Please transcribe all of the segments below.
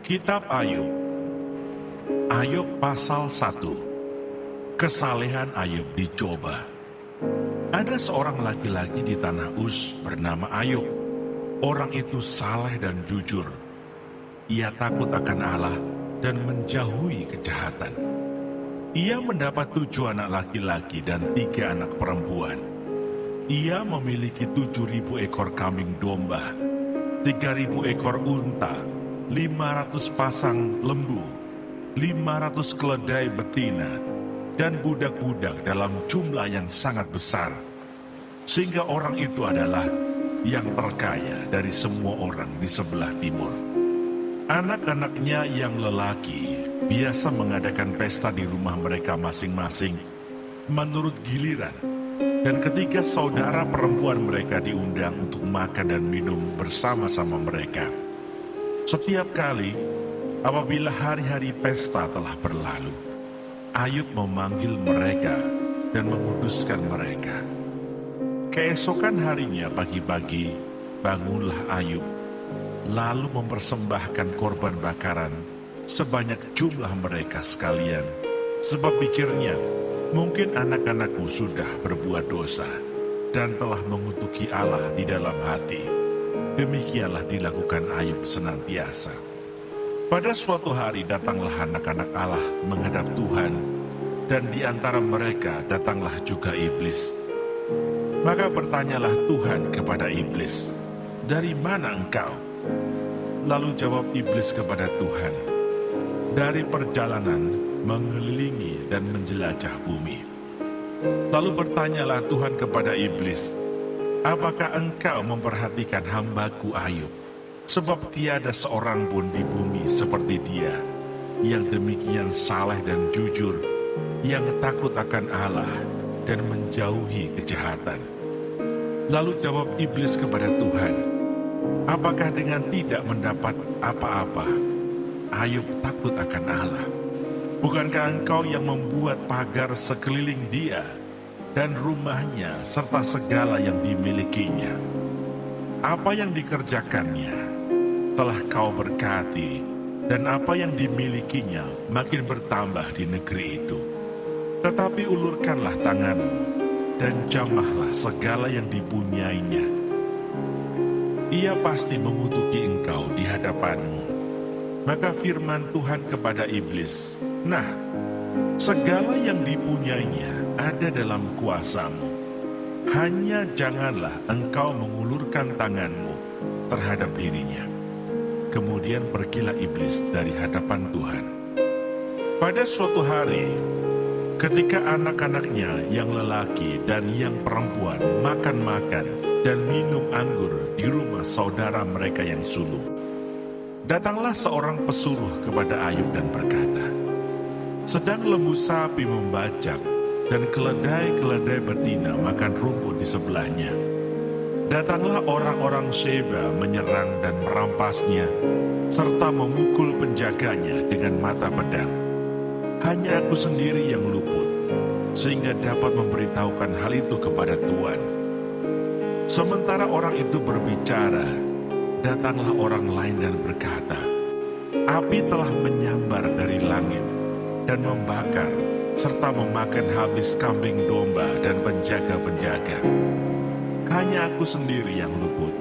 Kitab Ayub. Ayub pasal 1. Kesalehan Ayub dicoba. Ada seorang laki-laki di tanah Uz bernama Ayub. Orang itu saleh dan jujur. Ia takut akan Allah dan menjauhi kejahatan. Ia mendapat 7 anak laki-laki dan 3 anak perempuan. Ia memiliki 7.000 ekor kambing domba, 3.000 ekor unta, 500 pasang lembu, 500 keledai betina, dan budak-budak dalam jumlah yang sangat besar. Sehingga orang itu adalah yang terkaya dari semua orang di sebelah timur. Anak-anaknya yang lelaki biasa mengadakan pesta di rumah mereka masing-masing menurut giliran. Dan ketika saudara perempuan mereka diundang untuk makan dan minum bersama-sama mereka. Setiap kali apabila hari-hari pesta telah berlalu, Ayub memanggil mereka dan menguduskan mereka. Keesokan harinya pagi-pagi bangunlah Ayub, lalu mempersembahkan korban bakaran sebanyak jumlah mereka sekalian, sebab pikirnya, mungkin anak-anakku sudah berbuat dosa dan telah mengutuki Allah di dalam hati. Demikianlah dilakukan Ayub senantiasa. Pada suatu hari datanglah anak-anak Allah menghadap Tuhan, dan di antara mereka datanglah juga iblis. Maka bertanyalah Tuhan kepada iblis, "Dari mana engkau?" Lalu jawab iblis kepada Tuhan, "Dari perjalanan mengelilingi dan menjelajah bumi." Lalu bertanyalah Tuhan kepada iblis, "Apakah engkau memperhatikan hambaku Ayub? Sebab tiada seorang pun di bumi seperti dia, yang demikian saleh dan jujur, yang takut akan Allah dan menjauhi kejahatan." Lalu jawab iblis kepada Tuhan, "Apakah dengan tidak mendapat apa-apa, Ayub takut akan Allah? Bukankah engkau yang membuat pagar sekeliling dia dan rumahnya serta segala yang dimilikinya? Apa yang dikerjakannya telah kau berkati, dan apa yang dimilikinya makin bertambah di negeri itu. Tetapi ulurkanlah tanganmu dan jamahlah segala yang dipunyainya. Ia pasti mengutuki engkau di hadapanmu." Maka firman Tuhan kepada iblis, "Nah, segala yang dipunyainya ada dalam kuasamu. Hanya janganlah engkau mengulurkan tanganmu terhadap dirinya." Kemudian pergilah iblis dari hadapan Tuhan. Pada suatu hari, ketika anak-anaknya yang lelaki dan yang perempuan makan-makan dan minum anggur di rumah saudara mereka yang sulung, datanglah seorang pesuruh kepada Ayub dan berkata, "Sedang lembu sapi membajak dan keledai-keledai betina makan rumput di sebelahnya. Datanglah orang-orang Sheba menyerang dan merampasnya, serta memukul penjaganya dengan mata pedang. Hanya aku sendiri yang luput, sehingga dapat memberitahukan hal itu kepada Tuhan." Sementara orang itu berbicara, datanglah orang lain dan berkata, "Api telah menyambar dari langit dan membakar serta memakan habis kambing domba dan penjaga-penjaga. Hanya aku sendiri yang luput,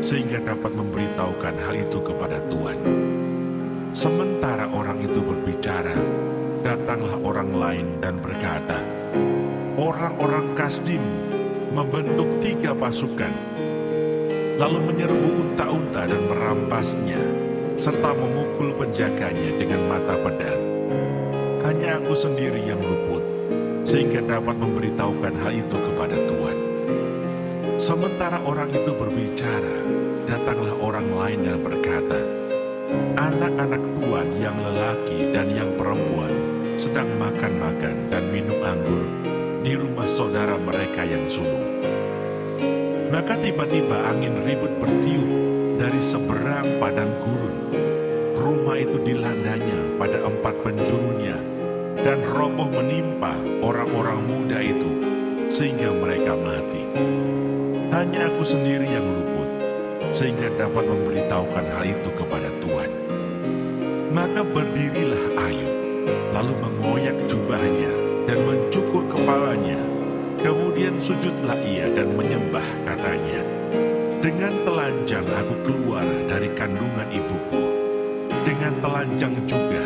sehingga dapat memberitahukan hal itu kepada Tuhan." Sementara orang itu berbicara, datanglah orang lain dan berkata, "Orang-orang Kasdim membentuk 3 pasukan, lalu menyerbu unta-unta dan merampasnya, serta memukul penjaganya dengan mata pedang. Hanya aku sendiri yang luput, sehingga dapat memberitahukan hal itu kepada Tuhan." Sementara orang itu berbicara, datanglah orang lain dan berkata, "Anak-anak Tuhan yang lelaki dan yang perempuan sedang makan-makan dan minum anggur di rumah saudara mereka yang sulung." Maka tiba-tiba angin ribut bertiup dari seberang padang gurun. Rumah itu dilandanya pada 4 penjurunya, dan roboh menimpa orang-orang muda itu, sehingga mereka mati. Hanya aku sendiri yang luput, sehingga dapat memberitahukan hal itu kepada Tuhan. Maka berdirilah Ayub, lalu mengoyak jubahnya dan mencukur kepalanya. Kemudian sujudlah ia dan menyembah, katanya, "Dengan telanjang aku keluar dari kandungan ibuku. Dengan telanjang juga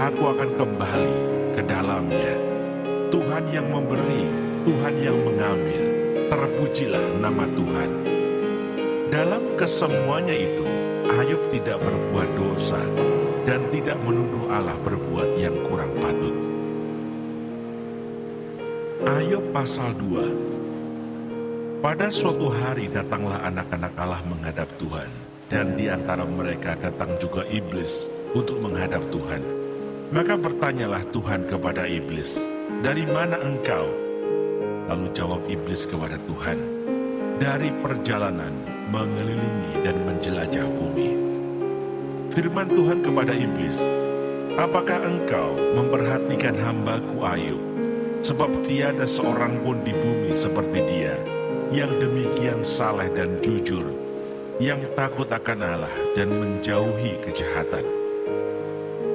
aku akan kembali ke dalamnya. Tuhan yang memberi, Tuhan yang mengambil, terpujilah nama Tuhan." Dalam kesemuanya itu, Ayub tidak berbuat dosa dan tidak menuduh Allah berbuat yang kurang patut. Ayub pasal 2. Pada suatu hari datanglah anak-anak Allah menghadap Tuhan, dan di antara mereka datang juga iblis untuk menghadap Tuhan. Maka bertanyalah Tuhan kepada iblis, "Dari mana engkau?" Lalu jawab iblis kepada Tuhan, "Dari perjalanan mengelilingi dan menjelajah bumi." Firman Tuhan kepada iblis, "Apakah engkau memperhatikan hambaku Ayub? Sebab tiada seorang pun di bumi seperti dia, yang demikian saleh dan jujur, yang takut akan Allah dan menjauhi kejahatan.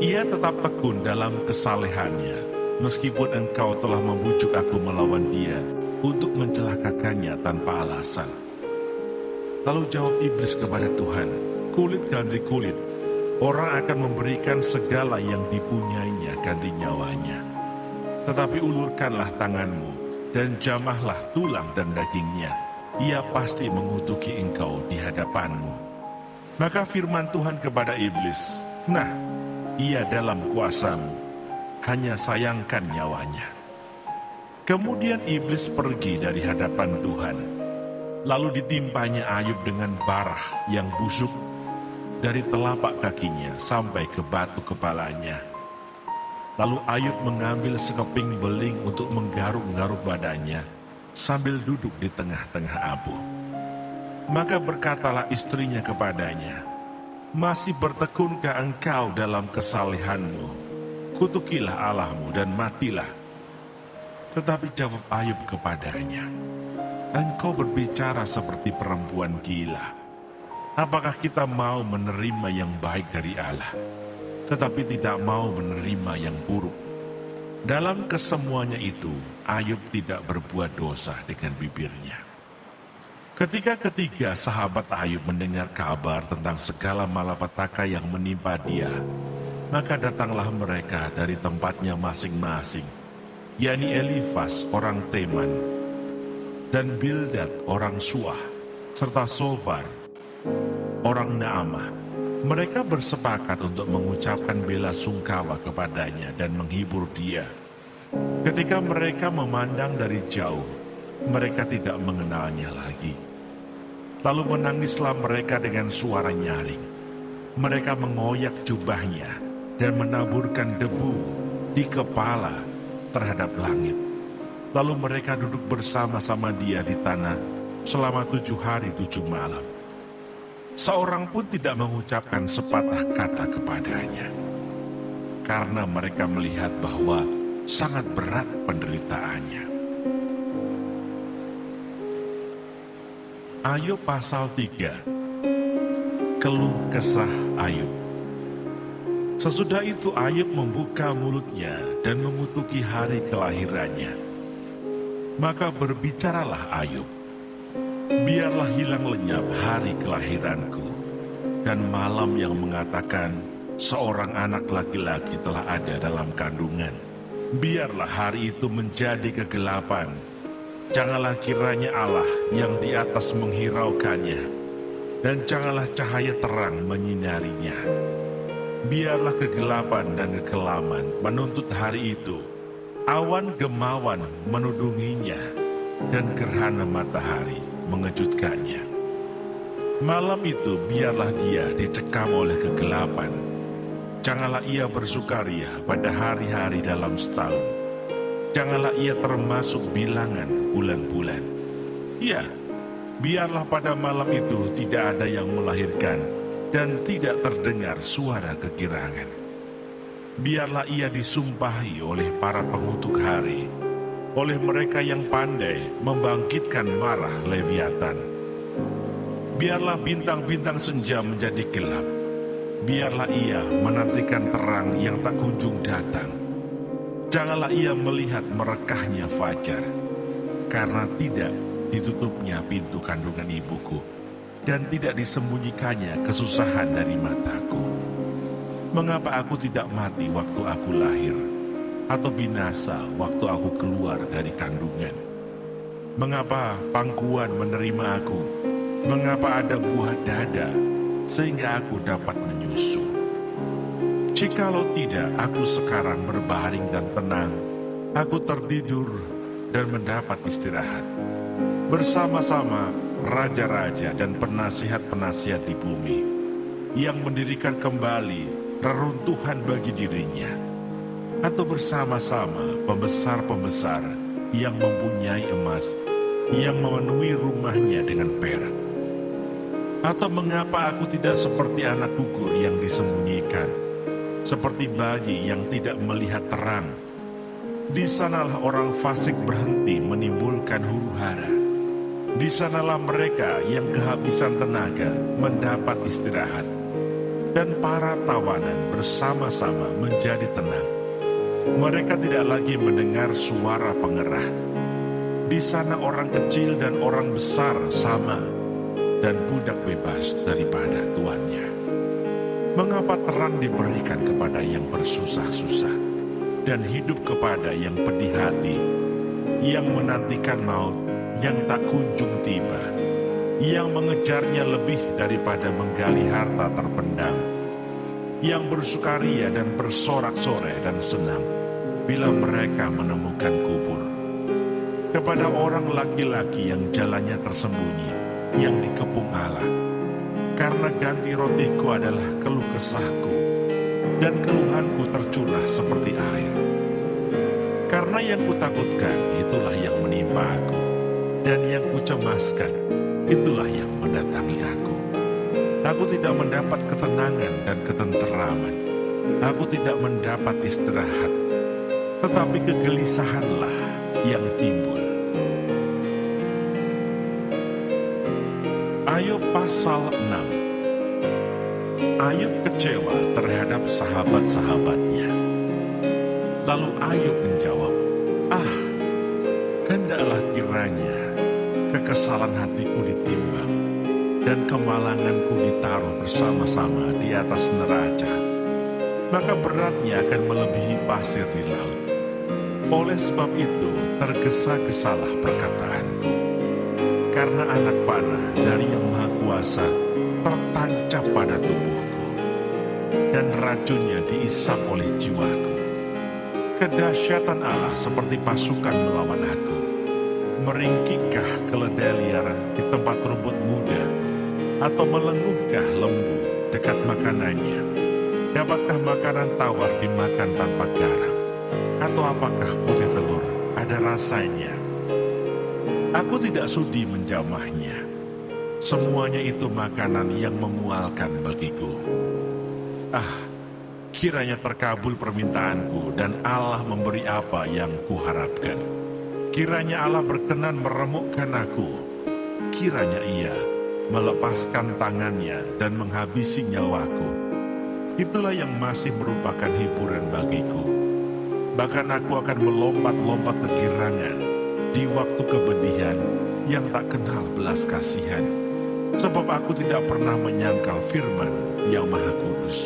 Ia tetap tekun dalam kesalehannya, meskipun engkau telah membujuk aku melawan dia untuk mencelakakannya tanpa alasan." Lalu jawab iblis kepada Tuhan, "Kulit ganti kulit, orang akan memberikan segala yang dipunyainya ganti nyawanya. Tetapi ulurkanlah tanganmu dan jamahlah tulang dan dagingnya, ia pasti mengutuki engkau di hadapanmu." Maka firman Tuhan kepada iblis, "Nah, ia dalam kuasamu, hanya sayangkan nyawanya." Kemudian iblis pergi dari hadapan Tuhan. Lalu ditimpanya Ayub dengan barah yang busuk dari telapak kakinya sampai ke batu kepalanya. Lalu Ayub mengambil sekeping beling untuk menggaruk-garuk badannya sambil duduk di tengah-tengah abu. Maka berkatalah istrinya kepadanya, "Masih bertekunkah engkau dalam kesalehanmu? Kutukilah Allahmu dan matilah." Tetapi jawab Ayub kepadanya, "Engkau berbicara seperti perempuan gila. Apakah kita mau menerima yang baik dari Allah, tetapi tidak mau menerima yang buruk?" Dalam kesemuanya itu, Ayub tidak berbuat dosa dengan bibirnya. Ketika ketiga sahabat Ayub mendengar kabar tentang segala malapetaka yang menimpa dia, maka datanglah mereka dari tempatnya masing-masing, yakni Elifas orang Teman, dan Bildad orang Suah, serta Sofar orang Naamah. Mereka bersepakat untuk mengucapkan bela sungkawa kepadanya dan menghibur dia. Ketika mereka memandang dari jauh, mereka tidak mengenalnya lagi. Lalu menangislah mereka dengan suara nyaring. Mereka mengoyak jubahnya dan menaburkan debu di kepala terhadap langit. Lalu mereka duduk bersama-sama dia di tanah selama 7 hari 7 malam. Seorang pun tidak mengucapkan sepatah kata kepadanya, karena mereka melihat bahwa sangat berat penderitaannya. Ayub pasal 3. Keluh kesah Ayub. Sesudah itu Ayub membuka mulutnya dan mengutuki hari kelahirannya. Maka berbicaralah Ayub, "Biarlah hilang lenyap hari kelahiranku, dan malam yang mengatakan seorang anak laki-laki telah ada dalam kandungan. Biarlah hari itu menjadi kegelapan. Janganlah kiranya Allah yang di atas menghiraukannya, dan janganlah cahaya terang menyinarinya. Biarlah kegelapan dan kekelaman menuntut hari itu. Awan gemawan menudunginya, dan gerhana matahari mengejutkannya. Malam itu biarlah dia dicekam oleh kegelapan. Janganlah ia bersukaria pada hari-hari dalam setahun. Janganlah ia termasuk bilangan bulan-bulan. Ya, biarlah pada malam itu tidak ada yang melahirkan dan tidak terdengar suara kegirangan. Biarlah ia disumpahi oleh para pengutuk hari, oleh mereka yang pandai membangkitkan marah Leviatan. Biarlah bintang-bintang senja menjadi gelap, biarlah ia menantikan terang yang tak kunjung datang. Janganlah ia melihat merekahnya fajar, karena tidak ditutupnya pintu kandungan ibuku, dan tidak disembunyikannya kesusahan dari mataku. Mengapa aku tidak mati waktu aku lahir, atau binasa waktu aku keluar dari kandungan? Mengapa pangkuan menerima aku? Mengapa ada buah dada sehingga aku dapat menyusu? Jikalau tidak, aku sekarang berbaring dan tenang. Aku tertidur dan mendapat istirahat bersama-sama raja-raja dan penasihat-penasihat di bumi, yang mendirikan kembali reruntuhan bagi dirinya, atau bersama-sama pembesar-pembesar yang mempunyai emas, yang memenuhi rumahnya dengan perak. Atau mengapa aku tidak seperti anak gugur yang disembunyikan, seperti bayi yang tidak melihat terang? Di sanalah orang fasik berhenti menimbulkan huru-hara. Di sanalah mereka yang kehabisan tenaga mendapat istirahat, dan para tawanan bersama-sama menjadi tenang. Mereka tidak lagi mendengar suara pengerah. Di sana orang kecil dan orang besar sama, dan budak bebas daripada tuannya. Mengapa terang diberikan kepada yang bersusah-susah, dan hidup kepada yang pedih hati, yang menantikan maut, yang tak kunjung tiba, yang mengejarnya lebih daripada menggali harta terpendam, yang bersukaria dan bersorak-sorai dan senang bila mereka menemukan kubur. Kepada orang laki-laki yang jalannya tersembunyi, yang dikepung Allah, karena ganti rotiku adalah keluh kesahku, dan keluhanku tercurah seperti air. Karena yang kutakutkan, itulah yang menimpa aku, dan yang kucemaskan, itulah yang mendatangi aku. Aku tidak mendapat ketenangan dan ketenteraman. Aku tidak mendapat istirahat, tetapi kegelisahanlah yang timbul. Ayub pasal 6. Ayub kecewa terhadap sahabat-sahabatnya. Lalu Ayub menjawab, hendaklah kiranya kekesalan hatiku ditimbang, dan kemalanganku ditaruh bersama-sama di atas neraca. Maka beratnya akan melebihi pasir di laut. Oleh sebab itu tergesa-gesalah perkataanku, karena anak panah dari Yang Maha Kuasa tertancap pada tubuhku, dan racunnya diisap oleh jiwaku. Kedahsyatan Allah seperti pasukan melawan aku. Meringkikah keledai liar di tempat rumput muda, atau melenguhkah lembu dekat makanannya? Dapatkah makanan tawar dimakan tanpa garam, atau apakah putih telur ada rasanya? Aku tidak sudi menjamahnya. Semuanya itu makanan yang memualkan bagiku. Kiranya terkabul permintaanku, dan Allah memberi apa yang kuharapkan. Kiranya Allah berkenan meremukkan aku. Kiranya Ia melepaskan tangannya dan menghabisi nyawaku. Itulah yang masih merupakan hiburan bagiku. Bahkan aku akan melompat-lompat kegirangan di waktu kebedihan yang tak kenal belas kasihan, sebab aku tidak pernah menyangkal firman Yang Maha Kudus.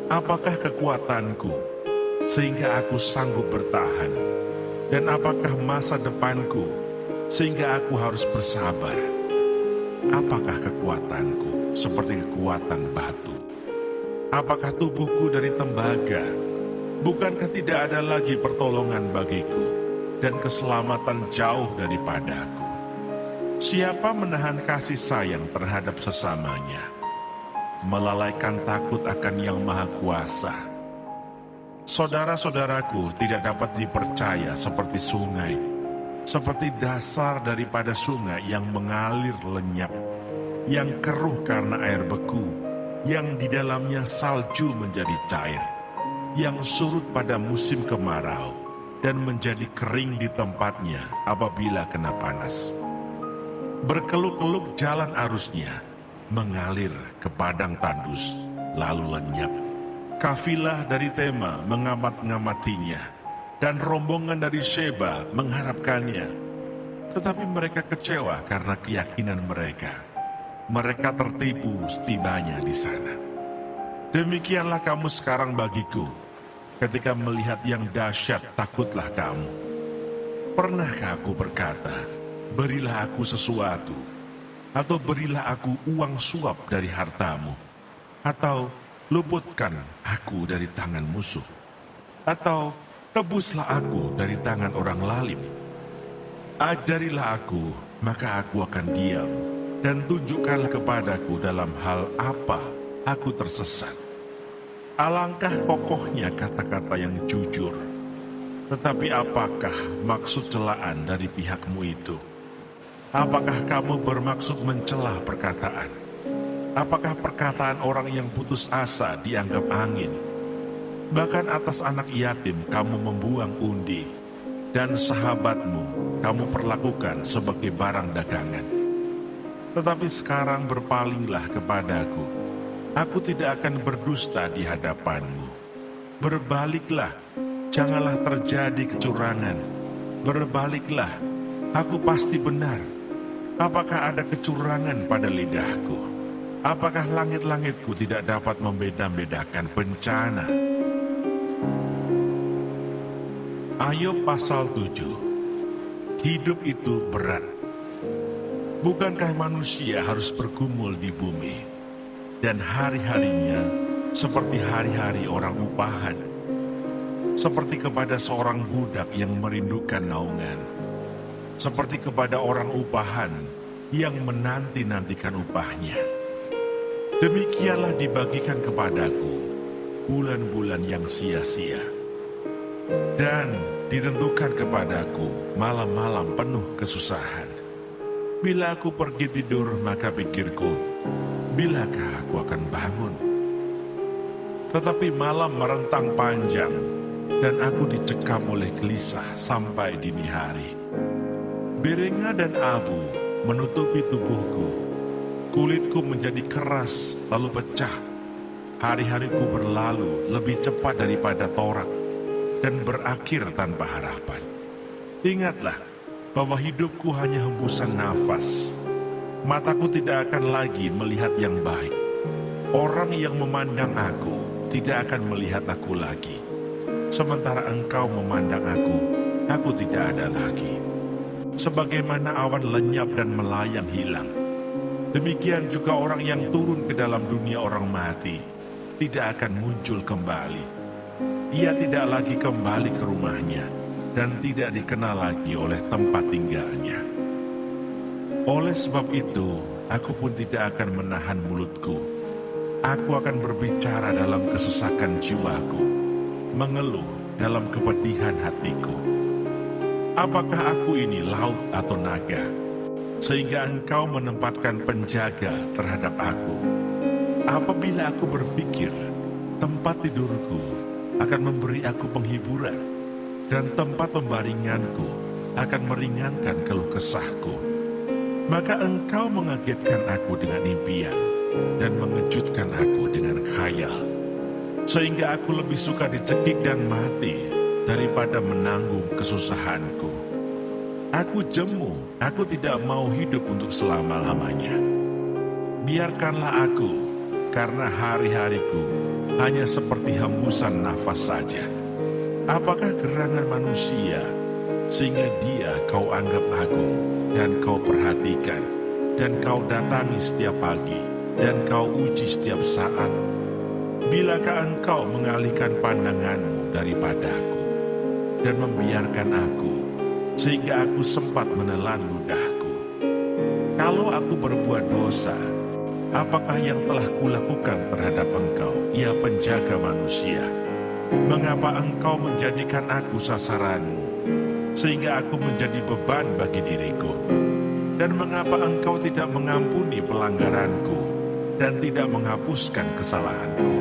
Apakah kekuatanku sehingga aku sanggup bertahan? Dan apakah masa depanku sehingga aku harus bersabar? Apakah kekuatanku seperti kekuatan batu? Apakah tubuhku dari tembaga? Bukankah tidak ada lagi pertolongan bagiku, dan keselamatan jauh daripadaku? Siapa menahan kasih sayang terhadap sesamanya, melalaikan takut akan Yang Maha Kuasa? Saudara-saudaraku tidak dapat dipercaya seperti sungai, seperti dasar daripada sungai yang mengalir lenyap, yang keruh karena air beku, yang di dalamnya salju menjadi cair, yang surut pada musim kemarau, dan menjadi kering di tempatnya apabila kena panas. Berkeluk-keluk jalan arusnya, mengalir ke padang tandus, lalu lenyap. Kafilah dari Tema mengamat-ngamatinya, dan rombongan dari Sheba mengharapkannya. Tetapi mereka kecewa karena keyakinan mereka. Mereka tertipu setibanya di sana. Demikianlah kamu sekarang bagiku. Ketika melihat yang dahsyat, takutlah kamu. Pernahkah aku berkata, berilah aku sesuatu, atau berilah aku uang suap dari hartamu, atau luputkan aku dari tangan musuh, atau tebuslah aku dari tangan orang lalim. Ajarilah aku, maka aku akan diam, dan tunjukkanlah kepadaku dalam hal apa aku tersesat. Alangkah kokohnya kata-kata yang jujur, tetapi apakah maksud celaan dari pihakmu itu? Apakah kamu bermaksud mencelah perkataan? Apakah perkataan orang yang putus asa dianggap angin? Bahkan atas anak yatim kamu membuang undi, dan sahabatmu kamu perlakukan sebagai barang dagangan. Tetapi sekarang berpalinglah kepadaku. Aku tidak akan berdusta di hadapanmu. Berbaliklah, janganlah terjadi kecurangan. Berbaliklah, aku pasti benar. Apakah ada kecurangan pada lidahku? Apakah langit-langitku tidak dapat membeda-bedakan bencana? Ayub pasal 7. Hidup itu berat. Bukankah manusia harus bergumul di bumi, dan hari-harinya seperti hari-hari orang upahan, seperti kepada seorang budak yang merindukan naungan, seperti kepada orang upahan yang menanti-nantikan upahnya. Demikianlah dibagikan kepadaku bulan-bulan yang sia-sia, dan ditentukan kepadaku malam-malam penuh kesusahan. Bila aku pergi tidur, maka pikirku, bilakah aku akan bangun? Tetapi malam merentang panjang, dan aku dicekam oleh gelisah sampai dini hari. Biringa dan abu menutupi tubuhku. Kulitku menjadi keras, lalu pecah. Hari-hariku berlalu lebih cepat daripada torak, dan berakhir tanpa harapan. Ingatlah bahwa hidupku hanya hembusan nafas. Mataku tidak akan lagi melihat yang baik. Orang yang memandang aku tidak akan melihat aku lagi. Sementara engkau memandang aku tidak ada lagi. Sebagaimana awan lenyap dan melayang hilang, demikian juga orang yang turun ke dalam dunia orang mati tidak akan muncul kembali. Ia tidak lagi kembali ke rumahnya, dan tidak dikenal lagi oleh tempat tinggalnya. Oleh sebab itu, aku pun tidak akan menahan mulutku. Aku akan berbicara dalam kesesakan jiwaku, mengeluh dalam kepedihan hatiku. Apakah aku ini laut atau naga, sehingga engkau menempatkan penjaga terhadap aku? Apabila aku berpikir, tempat tidurku akan memberi aku penghiburan, dan tempat pembaringanku akan meringankan keluh kesahku, maka engkau mengagetkan aku dengan impian, dan mengejutkan aku dengan khayal, sehingga aku lebih suka dicekik dan mati daripada menanggung kesusahanku. Aku jemu, aku tidak mau hidup untuk selama-lamanya. Biarkanlah aku, karena hari-hariku hanya seperti hembusan nafas saja. Apakah gerangan manusia, sehingga dia kau anggap agung, dan kau perhatikan, dan kau datangi setiap pagi, dan kau uji setiap saat? Bilakah engkau mengalihkan pandanganmu daripadaku, dan membiarkan aku, sehingga aku sempat menelan ludahku? Kalau aku berbuat dosa, apakah yang telah kulakukan terhadap engkau, ya penjaga manusia? Mengapa engkau menjadikan aku sasaranmu, sehingga aku menjadi beban bagi diriku? Dan mengapa engkau tidak mengampuni pelanggaranku, dan tidak menghapuskan kesalahanku?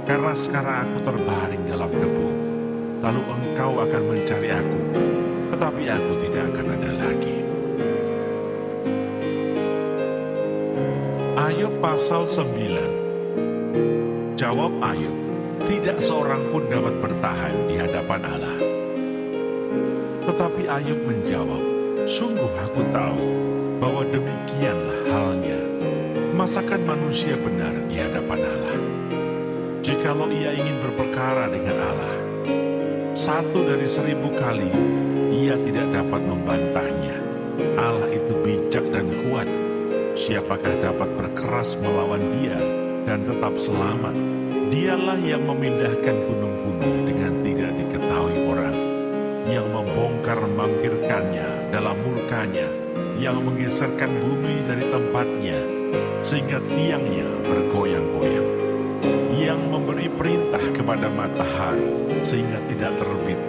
Karena sekarang aku terbaring dalam debu, lalu engkau akan mencari aku, tetapi aku tidak akan ada lagi. Ayub pasal 9. Jawab Ayub, tidak seorang pun dapat bertahan di hadapan Allah. Tetapi Ayub menjawab, sungguh aku tahu bahwa demikianlah halnya. Masakan manusia benar di hadapan Allah? Jikalau ia ingin berperkara dengan Allah, 1 dari 1000 kali ia tidak dapat membantahnya. Allah itu bijak dan kuat. Siapakah dapat berkeras melawan dia dan tetap selamat? Dialah yang memindahkan gunung-gunung dengan tidak diketahui orang, yang membongkar mangkirkannya dalam murkanya, yang menggeserkan bumi dari tempatnya, sehingga tiangnya bergoyang-goyang, yang memberi perintah kepada matahari, sehingga tidak terbit,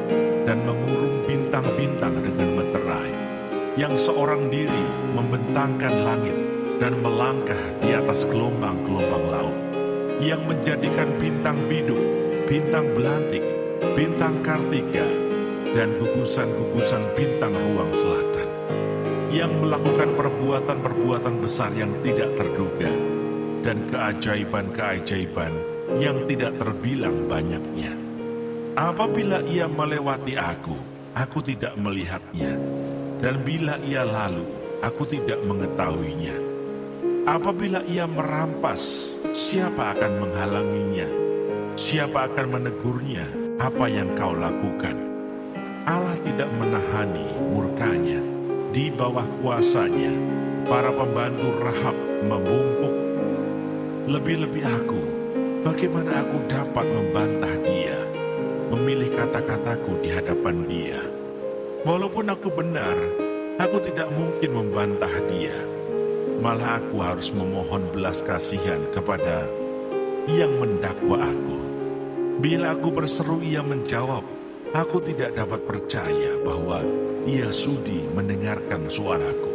dan mengurung bintang-bintang dengan meterai, yang seorang diri membentangkan langit, dan melangkah di atas gelombang-gelombang laut, yang menjadikan bintang biduk, bintang belantik, bintang kartika, dan gugusan-gugusan bintang ruang selatan, yang melakukan perbuatan-perbuatan besar yang tidak terduga, dan keajaiban-keajaiban yang tidak terbilang banyaknya. Apabila ia melewati aku tidak melihatnya, dan bila ia lalu, aku tidak mengetahuinya. Apabila ia merampas, siapa akan menghalanginya? Siapa akan menegurnya apa yang kau lakukan? Allah tidak menahani murkanya, di bawah kuasanya para pembantu Rahab membungkuk. Lebih-lebih aku, bagaimana aku dapat membantah dia, memilih kata-kataku di hadapan dia? Walaupun aku benar, aku tidak mungkin membantah dia. Malah aku harus memohon belas kasihan kepada yang mendakwa aku. Bila aku berseru, ia menjawab. Aku tidak dapat percaya bahwa ia sudi mendengarkan suaraku.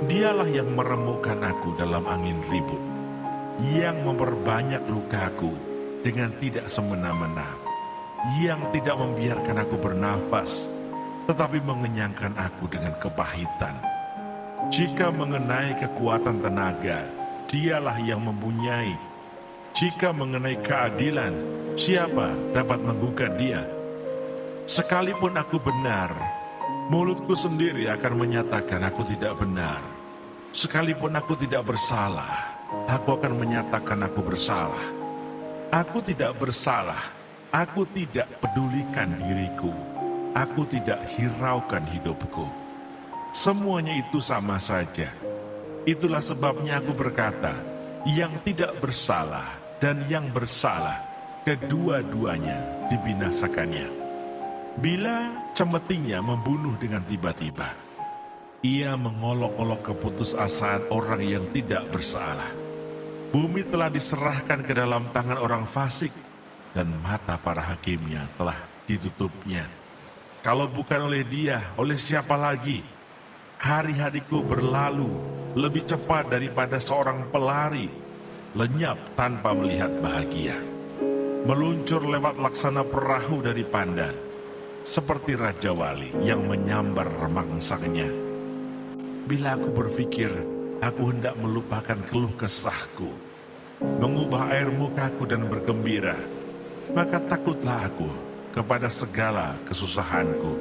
Dialah yang meremukkan aku dalam angin ribut, yang memperbanyak lukaku dengan tidak semena-mena, yang tidak membiarkan aku bernafas, tetapi mengenyangkan aku dengan kepahitan. Jika mengenai kekuatan tenaga, dialah yang mempunyai. Jika mengenai keadilan, siapa dapat menggugat dia? Sekalipun aku benar, mulutku sendiri akan menyatakan aku tidak benar. Sekalipun aku tidak bersalah, aku akan menyatakan aku bersalah. Aku tidak bersalah, aku tidak pedulikan diriku, aku tidak hiraukan hidupku. Semuanya itu sama saja. Itulah sebabnya aku berkata, yang tidak bersalah dan yang bersalah, kedua-duanya dibinasakannya. Bila cemetinya membunuh dengan tiba-tiba, ia mengolok-olok keputusasaan orang yang tidak bersalah. Bumi telah diserahkan ke dalam tangan orang fasik, dan mata para hakimnya telah ditutupnya. Kalau bukan oleh dia, oleh siapa lagi? Hari-hariku berlalu lebih cepat daripada seorang pelari, lenyap tanpa melihat bahagia. Meluncur lewat laksana perahu dari pandan, seperti Raja Wali yang menyambar remangsanya. Bila aku berpikir, aku hendak melupakan keluh kesahku, mengubah air mukaku dan bergembira, maka takutlah aku kepada segala kesusahanku.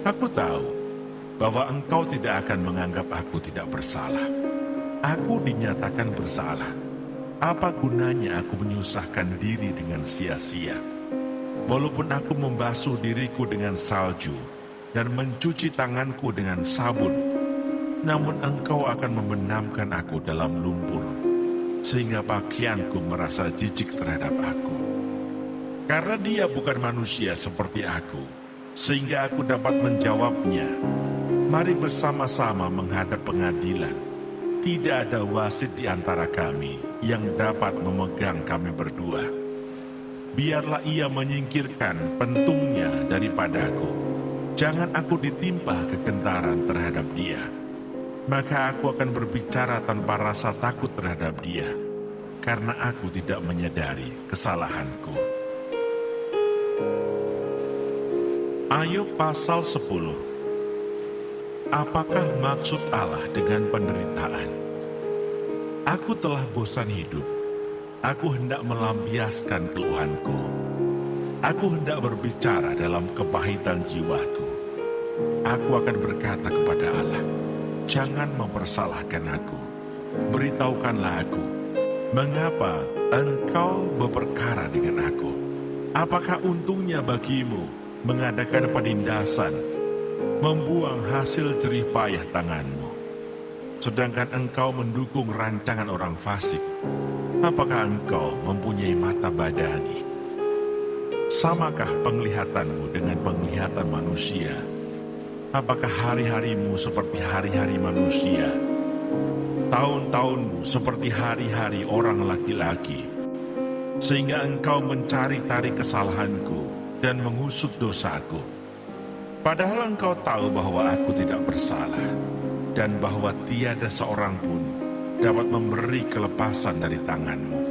Aku tahu bahwa engkau tidak akan menganggap aku tidak bersalah. Aku dinyatakan bersalah. Apa gunanya aku menyusahkan diri dengan sia-sia? Walaupun aku membasuh diriku dengan salju dan mencuci tanganku dengan sabun, namun engkau akan membenamkan aku dalam lumpur, sehingga pakaianku merasa jijik terhadap aku. Karena dia bukan manusia seperti aku, sehingga aku dapat menjawabnya. Mari bersama-sama menghadap pengadilan. Tidak ada wasit di antara kami yang dapat memegang kami berdua. Biarlah ia menyingkirkan pentungnya daripadaku. Jangan aku ditimpa kegentaran terhadap dia. Maka aku akan berbicara tanpa rasa takut terhadap dia, karena aku tidak menyadari kesalahanku. Ayub pasal 10. Apakah maksud Allah dengan penderitaan? Aku telah bosan hidup. Aku hendak melampiaskan keluhanku. Aku hendak berbicara dalam kepahitan jiwaku. Aku akan berkata kepada Allah, jangan mempersalahkan aku. Beritahukanlah aku, mengapa engkau berperkara dengan aku? Apakah untungnya bagimu mengadakan penindasan, membuang hasil jerih payah tanganmu, sedangkan engkau mendukung rancangan orang fasik? Apakah engkau mempunyai mata badani? Samakah penglihatanmu dengan penglihatan manusia? Apakah hari-harimu seperti hari-hari manusia? Tahun-tahunmu seperti hari-hari orang laki-laki? Sehingga engkau mencari-cari kesalahanku dan mengusut dosaku. Padahal engkau tahu bahwa aku tidak bersalah, dan bahwa tiada seorang pun dapat memberi kelepasan dari tanganmu.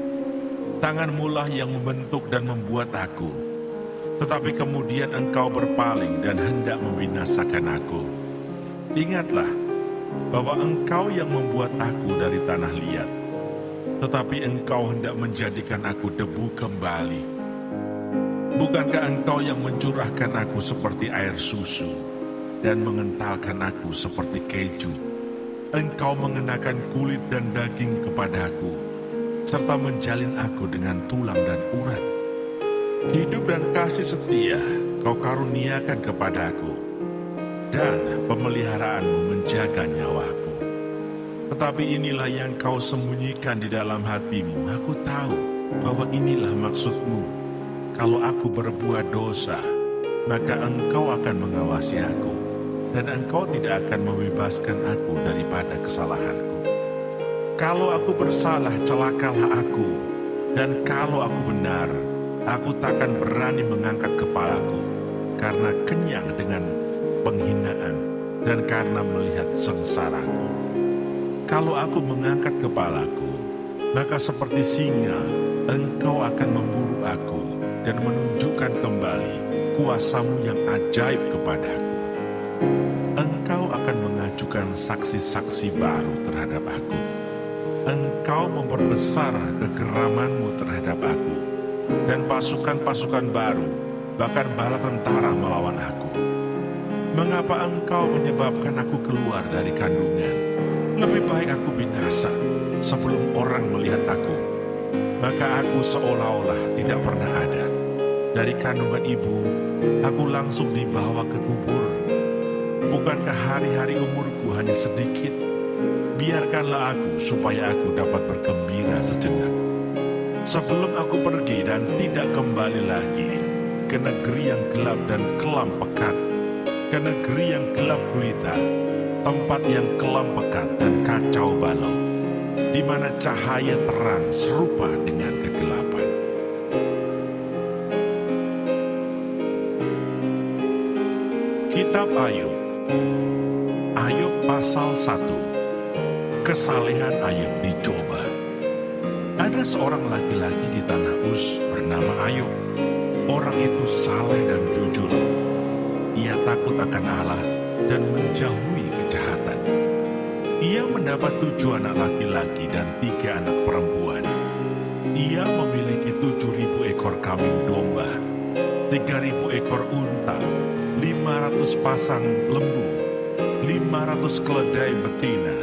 Tanganmu lah yang membentuk dan membuat aku, tetapi kemudian engkau berpaling dan hendak membinasakan aku. Ingatlah bahwa engkau yang membuat aku dari tanah liat, tetapi engkau hendak menjadikan aku debu kembali. Bukankah engkau yang mencurahkan aku seperti air susu dan mengentalkan aku seperti keju? Engkau mengenakan kulit dan daging kepadaku, serta menjalin aku dengan tulang dan urat. Hidup dan kasih setia kau karuniakan kepadaku, dan pemeliharaanmu menjaga nyawaku. Tetapi inilah yang kau sembunyikan di dalam hatimu. Aku tahu bahwa inilah maksudmu. Kalau aku berbuat dosa, maka engkau akan mengawasi aku, dan engkau tidak akan membebaskan aku daripada kesalahanku. Kalau aku bersalah, celakalah aku, dan kalau aku benar, aku takkan berani mengangkat kepalaku, karena kenyang dengan penghinaan dan karena melihat sengsaraku. Kalau aku mengangkat kepalaku, maka seperti singa, engkau akan memburu aku dan menunjukkan kembali kuasamu yang ajaib kepadaku. Engkau akan mengajukan saksi-saksi baru terhadap aku. Engkau memperbesar kegeramanmu terhadap aku, dan pasukan-pasukan baru, bahkan bala tentara melawan aku. Mengapa engkau menyebabkan aku keluar dari kandungan? Lebih baik aku binasa sebelum orang melihat aku. Maka aku seolah-olah tidak pernah ada. Dari kandungan ibu, aku langsung dibawa ke kubur. Bukankah hari-hari umurku hanya sedikit? Biarkanlah aku supaya aku dapat bergembira sejenak. Sebelum aku pergi dan tidak kembali lagi ke negeri yang gelap dan kelam pekat, ke negeri yang gelap gulita, tempat yang kelam pekat dan kacau balau, di mana cahaya terang serupa dengan kegelapan. Kitab Ayub. Ayub pasal 1. Kesalehan Ayub dicoba. Ada seorang laki-laki di tanah Uz bernama Ayub. Orang itu saleh dan jujur. Ia takut akan Allah dan menjauhi kejahatan. Ia mendapat 7 anak laki-laki dan 3 anak perempuan. Ia memiliki 7.000 ekor kambing domba, 3.000 ekor unta, 500 pasang lembu, 500 keledai betina,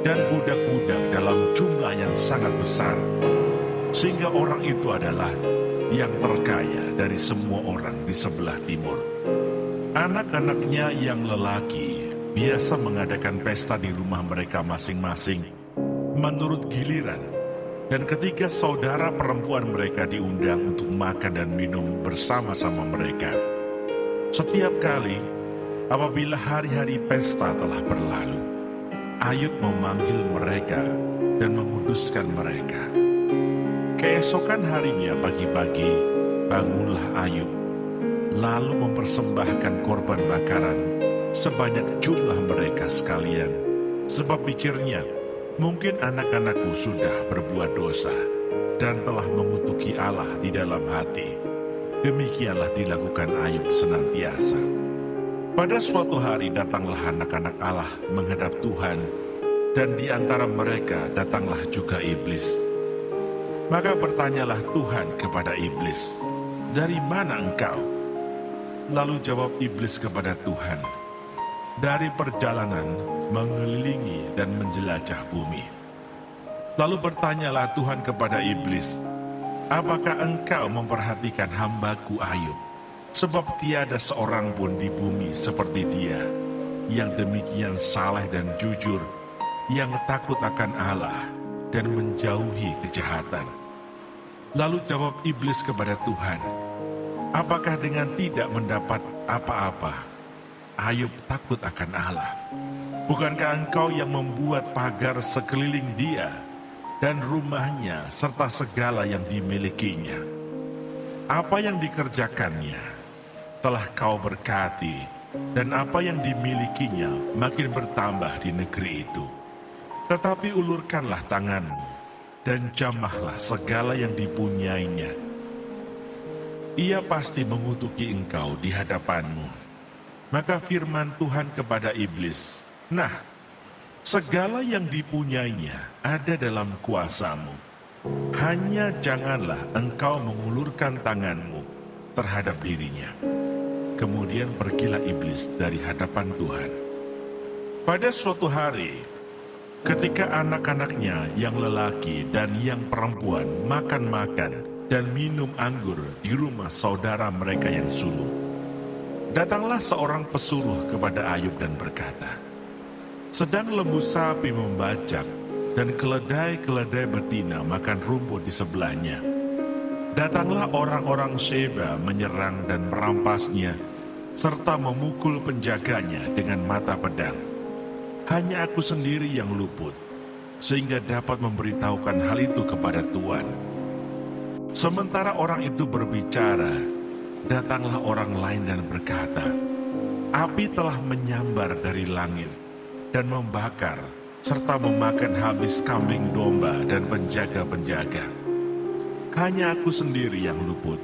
dan budak-budak dalam jumlah yang sangat besar. Sehingga orang itu adalah yang terkaya dari semua orang di sebelah timur. Anak-anaknya yang lelaki biasa mengadakan pesta di rumah mereka masing-masing menurut giliran. Dan ketika saudara perempuan mereka diundang untuk makan dan minum bersama-sama mereka, setiap kali apabila hari-hari pesta telah berlalu, Ayub memanggil mereka dan menguduskan mereka. Keesokan harinya pagi-pagi, bangunlah Ayub, lalu mempersembahkan korban bakaran sebanyak jumlah mereka sekalian. Sebab pikirnya, mungkin anak-anakku sudah berbuat dosa dan telah mengutuki Allah di dalam hati. Demikianlah dilakukan Ayub senantiasa. Pada suatu hari datanglah anak-anak Allah menghadap Tuhan, dan di antara mereka datanglah juga iblis. Maka bertanyalah Tuhan kepada iblis, "Dari mana engkau?" Lalu jawab iblis kepada Tuhan, "Dari perjalanan mengelilingi dan menjelajah bumi." Lalu bertanyalah Tuhan kepada iblis, "Apakah engkau memperhatikan hamba-Ku Ayub? Sebab tiada seorang pun di bumi seperti dia, yang demikian saleh dan jujur, yang takut akan Allah dan menjauhi kejahatan." Lalu jawab iblis kepada Tuhan, "Apakah dengan tidak mendapat apa-apa, Ayub takut akan Allah? Bukankah engkau yang membuat pagar sekeliling dia, dan rumahnya serta segala yang dimilikinya? Apa yang dikerjakannya telah kau berkati, dan apa yang dimilikinya makin bertambah di negeri itu. Tetapi ulurkanlah tanganmu, dan jamahlah segala yang dipunyainya. Ia pasti mengutuki engkau di hadapanmu." Maka firman Tuhan kepada iblis, "Nah, segala yang dipunyainya ada dalam kuasamu. Hanya janganlah engkau mengulurkan tanganmu terhadap dirinya." Kemudian pergilah iblis dari hadapan Tuhan. Pada suatu hari, ketika anak-anaknya yang lelaki dan yang perempuan makan-makan dan minum anggur di rumah saudara mereka yang sulung, datanglah seorang pesuruh kepada Ayub dan berkata, "Sedang lembu sapi membajak dan keledai-keledai betina makan rumput di sebelahnya. Datanglah orang-orang Sheba menyerang dan merampasnya, serta memukul penjaganya dengan mata pedang. Hanya aku sendiri yang luput, sehingga dapat memberitahukan hal itu kepada Tuan." Sementara orang itu berbicara, datanglah orang lain dan berkata, "Api telah menyambar dari langit dan membakar, serta memakan habis kambing domba dan penjaga-penjaga. Hanya aku sendiri yang luput,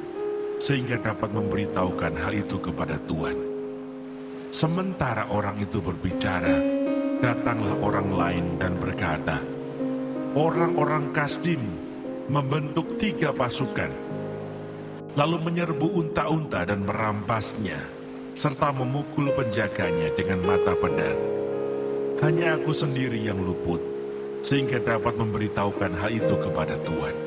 sehingga dapat memberitahukan hal itu kepada Tuan." Sementara orang itu berbicara, datanglah orang lain dan berkata, "Orang-orang Kasdim membentuk 3 pasukan, lalu menyerbu unta-unta dan merampasnya, serta memukul penjaganya dengan mata pedang. Hanya aku sendiri yang luput, sehingga dapat memberitahukan hal itu kepada Tuan."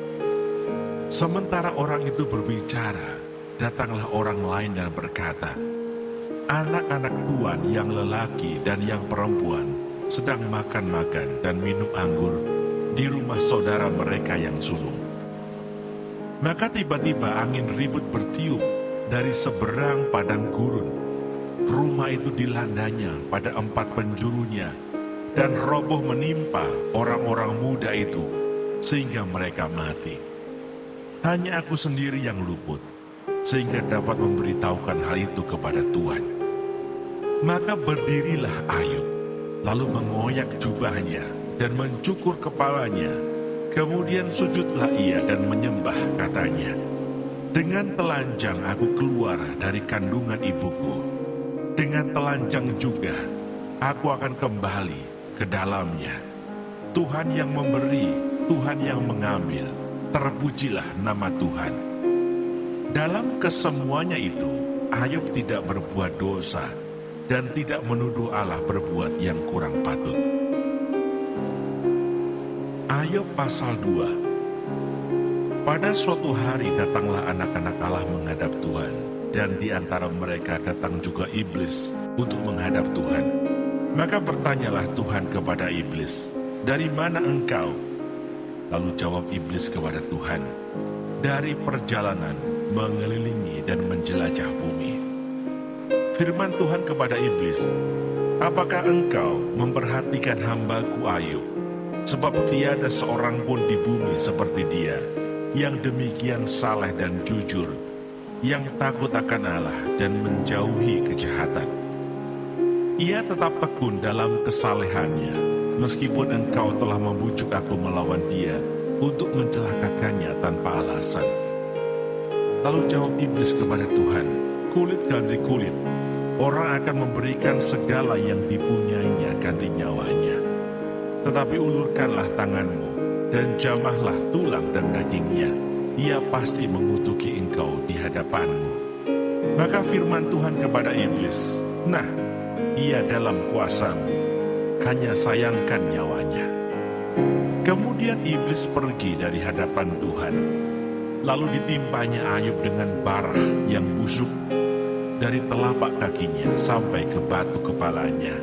Sementara orang itu berbicara, datanglah orang lain dan berkata, "Anak-anak Tuan yang lelaki dan yang perempuan sedang makan-makan dan minum anggur di rumah saudara mereka yang sulung." Maka tiba-tiba angin ribut bertiup dari seberang padang gurun. Rumah itu dilandanya pada 4 penjurunya, dan roboh menimpa orang-orang muda itu, sehingga mereka mati. Hanya aku sendiri yang luput, sehingga dapat memberitahukan hal itu kepada Tuhan. Maka berdirilah Ayub, lalu mengoyak jubahnya dan mencukur kepalanya. Kemudian sujudlah ia dan menyembah, katanya, "Dengan telanjang aku keluar dari kandungan ibuku. Dengan telanjang juga aku akan kembali ke dalamnya. Tuhan yang memberi, Tuhan yang mengambil, terpujilah nama Tuhan." Dalam kesemuanya itu, Ayub tidak berbuat dosa dan tidak menuduh Allah berbuat yang kurang patut. Ayub pasal 2. Pada suatu hari datanglah anak-anak Allah menghadap Tuhan, dan di antara mereka datang juga iblis untuk menghadap Tuhan. Maka bertanyalah Tuhan kepada iblis, "Dari mana engkau?" Lalu jawab iblis kepada Tuhan, "Dari perjalanan mengelilingi dan menjelajah bumi." Firman Tuhan kepada iblis, "Apakah engkau memperhatikan hamba-Ku Ayub? Sebab tiada seorang pun di bumi seperti dia, yang demikian saleh dan jujur, yang takut akan Allah dan menjauhi kejahatan. Ia tetap tekun dalam kesalehannya, meskipun engkau telah membujuk aku melawan dia untuk mencelakakannya tanpa alasan." Lalu jawab iblis kepada Tuhan, "Kulit ganti kulit, orang akan memberikan segala yang dipunyainya ganti nyawanya. Tetapi ulurkanlah tanganmu, dan jamahlah tulang dan dagingnya, ia pasti mengutuki engkau di hadapanmu. Maka firman Tuhan kepada iblis, nah, ia dalam kuasamu, hanya sayangkan nyawanya. Kemudian iblis pergi dari hadapan Tuhan. Lalu ditimpanya Ayub dengan bara yang busuk dari telapak kakinya sampai ke batu kepalanya.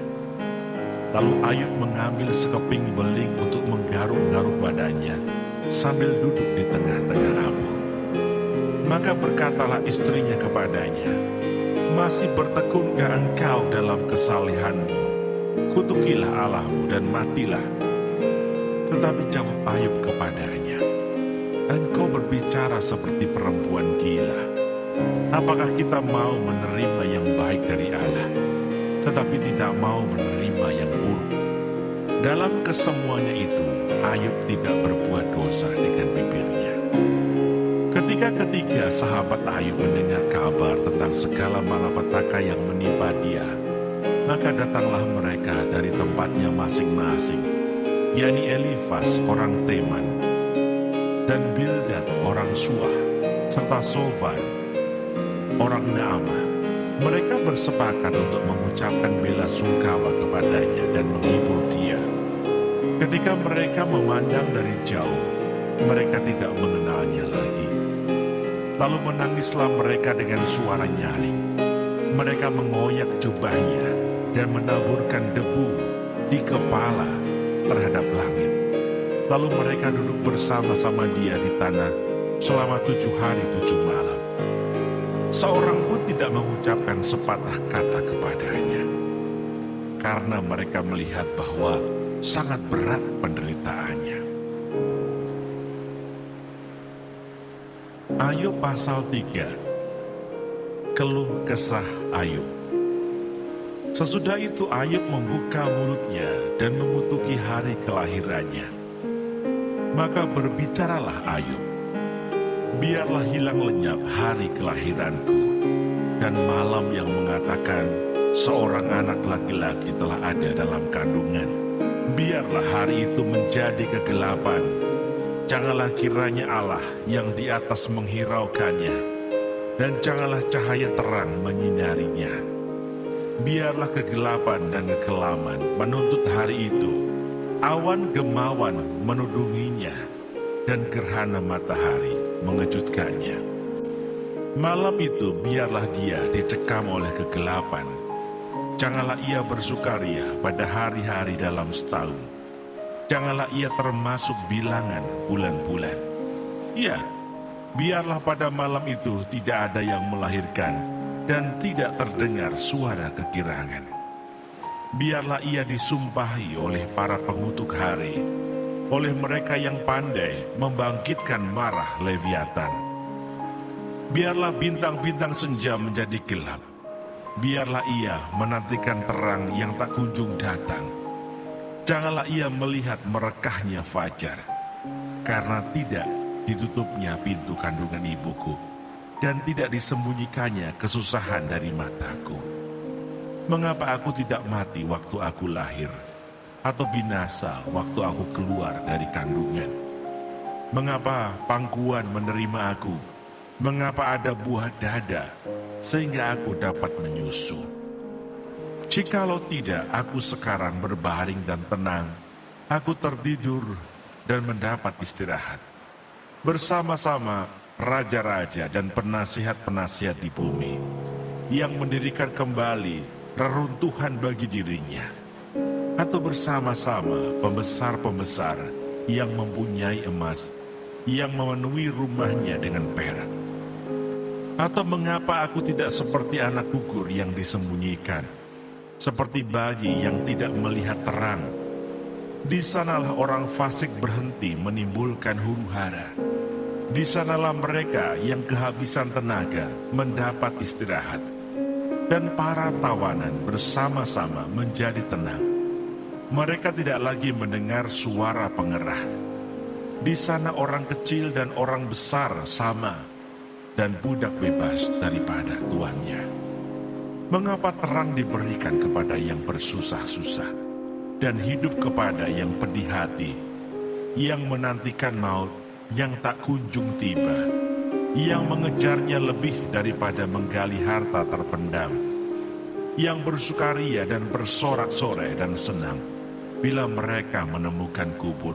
Lalu Ayub mengambil sekeping beling untuk menggaruk-garuk badannya sambil duduk di tengah-tengah abu. Maka berkatalah istrinya kepadanya, masih bertekunkah engkau dalam kesalehanmu? Kutukilah Allahmu dan matilah. Tetapi jawab Ayub kepadanya, engkau berbicara seperti perempuan gila. Apakah kita mau menerima yang baik dari Allah, tetapi tidak mau menerima yang buruk? Dalam kesemuanya itu, Ayub tidak berbuat dosa dengan bibirnya. Ketika ketiga sahabat Ayub mendengar kabar tentang segala malapetaka yang menimpa dia, maka datanglah mereka dari tempatnya masing-masing, yakni Elifas orang Teman, dan Bildad orang Suah, serta Sofar orang Naamah. Mereka bersepakat untuk mengucapkan bela sungkawa kepadanya dan menghibur dia. Ketika mereka memandang dari jauh, mereka tidak mengenalnya lagi. Lalu menangislah mereka dengan suara nyaring. Mereka mengoyak jubahnya dan menaburkan debu di kepala terhadap langit. Lalu mereka duduk bersama-sama dia di tanah selama 7 hari 7 malam. Seorang pun tidak mengucapkan sepatah kata kepadanya, karena mereka melihat bahwa sangat berat penderitaannya. Ayub pasal 3. Keluh kesah Ayub. Sesudah itu Ayub membuka mulutnya dan mengutuki hari kelahirannya. Maka berbicaralah Ayub, biarlah hilang lenyap hari kelahiranku, dan malam yang mengatakan seorang anak laki-laki telah ada dalam kandungan. Biarlah hari itu menjadi kegelapan. Janganlah kiranya Allah yang di atas menghiraukannya, dan janganlah cahaya terang menyinarinya. Biarlah kegelapan dan kekelaman menuntut hari itu. Awan gemawan menudunginya, dan gerhana matahari mengejutkannya. Malam itu biarlah dia dicekam oleh kegelapan. Janganlah ia bersukaria pada hari-hari dalam setahun. Janganlah ia termasuk bilangan bulan-bulan. Ya, biarlah pada malam itu tidak ada yang melahirkan dan tidak terdengar suara kekirangan. Biarlah ia disumpahi oleh para pengutuk hari, oleh mereka yang pandai membangkitkan marah Leviatan. Biarlah bintang-bintang senja menjadi gelap. Biarlah ia menantikan terang yang tak kunjung datang. Janganlah ia melihat merekahnya fajar, karena tidak ditutupnya pintu kandungan ibuku, dan tidak disembunyikannya kesusahan dari mataku. Mengapa aku tidak mati waktu aku lahir, atau binasa waktu aku keluar dari kandungan? Mengapa pangkuan menerima aku? Mengapa ada buah dada, sehingga aku dapat menyusu? Jikalau tidak, aku sekarang berbaring dan tenang, aku tertidur dan mendapat istirahat, bersama-sama raja-raja dan penasihat-penasihat di bumi, yang mendirikan kembali reruntuhan bagi dirinya, atau bersama-sama pembesar-pembesar yang mempunyai emas, yang memenuhi rumahnya dengan perak. Atau mengapa aku tidak seperti anak gugur yang disembunyikan, seperti bayi yang tidak melihat terang? Di sanalah orang fasik berhenti menimbulkan huru-hara. Di sanalah mereka yang kehabisan tenaga mendapat istirahat, dan para tawanan bersama-sama menjadi tenang. Mereka tidak lagi mendengar suara pengerah. Di sana orang kecil dan orang besar sama, dan budak bebas daripada tuannya. Mengapa terang diberikan kepada yang bersusah-susah, dan hidup kepada yang pedih hati? yang menantikan maut yang tak kunjung tiba, yang mengejarnya lebih daripada menggali harta terpendam, yang bersukaria dan bersorak-sorai dan senang bila mereka menemukan kubur.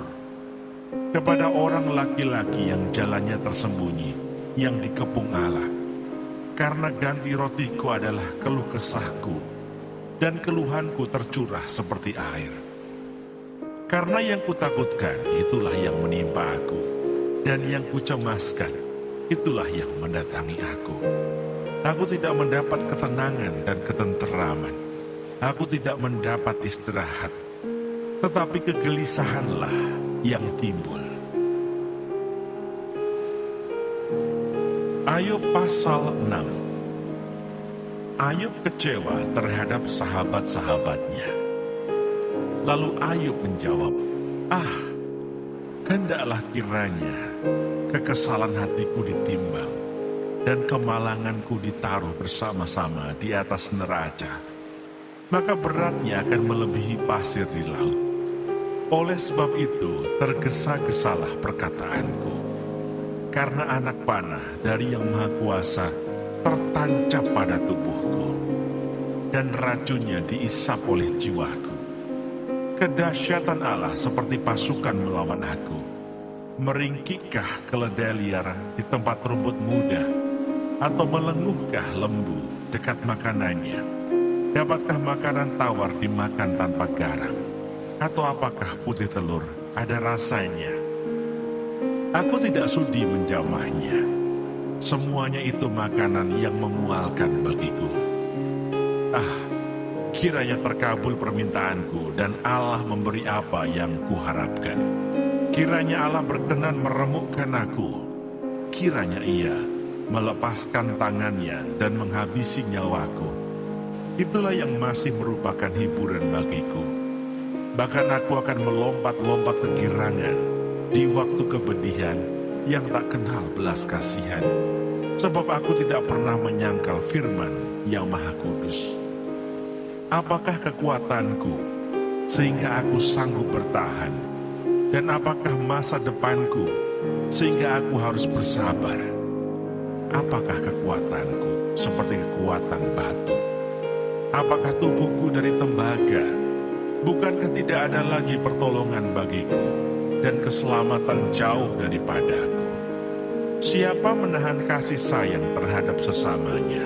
Kepada orang laki-laki yang jalannya tersembunyi, yang dikepung Allah, karena ganti rotiku adalah keluh kesahku, dan keluhanku tercurah seperti air. Karena yang kutakutkan, itulah yang menimpa aku, dan yang kucemaskan, itulah yang mendatangi aku. Aku tidak mendapat ketenangan dan ketenteraman. Aku tidak mendapat istirahat, tetapi kegelisahanlah yang timbul. Ayub pasal 6. Ayub kecewa terhadap sahabat-sahabatnya. Lalu Ayub menjawab, hendaklah kiranya kekesalan hatiku ditimbang dan kemalanganku ditaruh bersama-sama di atas neraca. Maka beratnya akan melebihi pasir di laut. Oleh sebab itu tergesa-gesalah perkataanku. Karena anak panah dari Yang Maha Kuasa tertancap pada tubuhku, dan racunnya diisap oleh jiwaku. Kedahsyatan Allah seperti pasukan melawan aku. Meringkikkah keledai liar di tempat rumput muda, atau melenguhkah lembu dekat makanannya? Dapatkah makanan tawar dimakan tanpa garam? Atau apakah putih telur ada rasanya? Aku tidak sudi menjamahnya. Semuanya itu makanan yang memualkan bagiku. Kiranya terkabul permintaanku dan Allah memberi apa yang kuharapkan. Kiranya Allah berkenan meremukkan aku. Kiranya Ia melepaskan tangannya dan menghabisi nyawaku. Itulah yang masih merupakan hiburan bagiku. Bahkan aku akan melompat-lompat kegirangan di waktu kebedihan yang tak kenal belas kasihan. Sebab aku tidak pernah menyangkal firman Yang Maha Kudus. Apakah kekuatanku sehingga aku sanggup bertahan? Dan apakah masa depanku sehingga aku harus bersabar? Apakah kekuatanku seperti kekuatan batu? Apakah tubuhku dari tembaga? Bukankah tidak ada lagi pertolongan bagiku dan keselamatan jauh daripadaku? Siapa menahan kasih sayang terhadap sesamanya?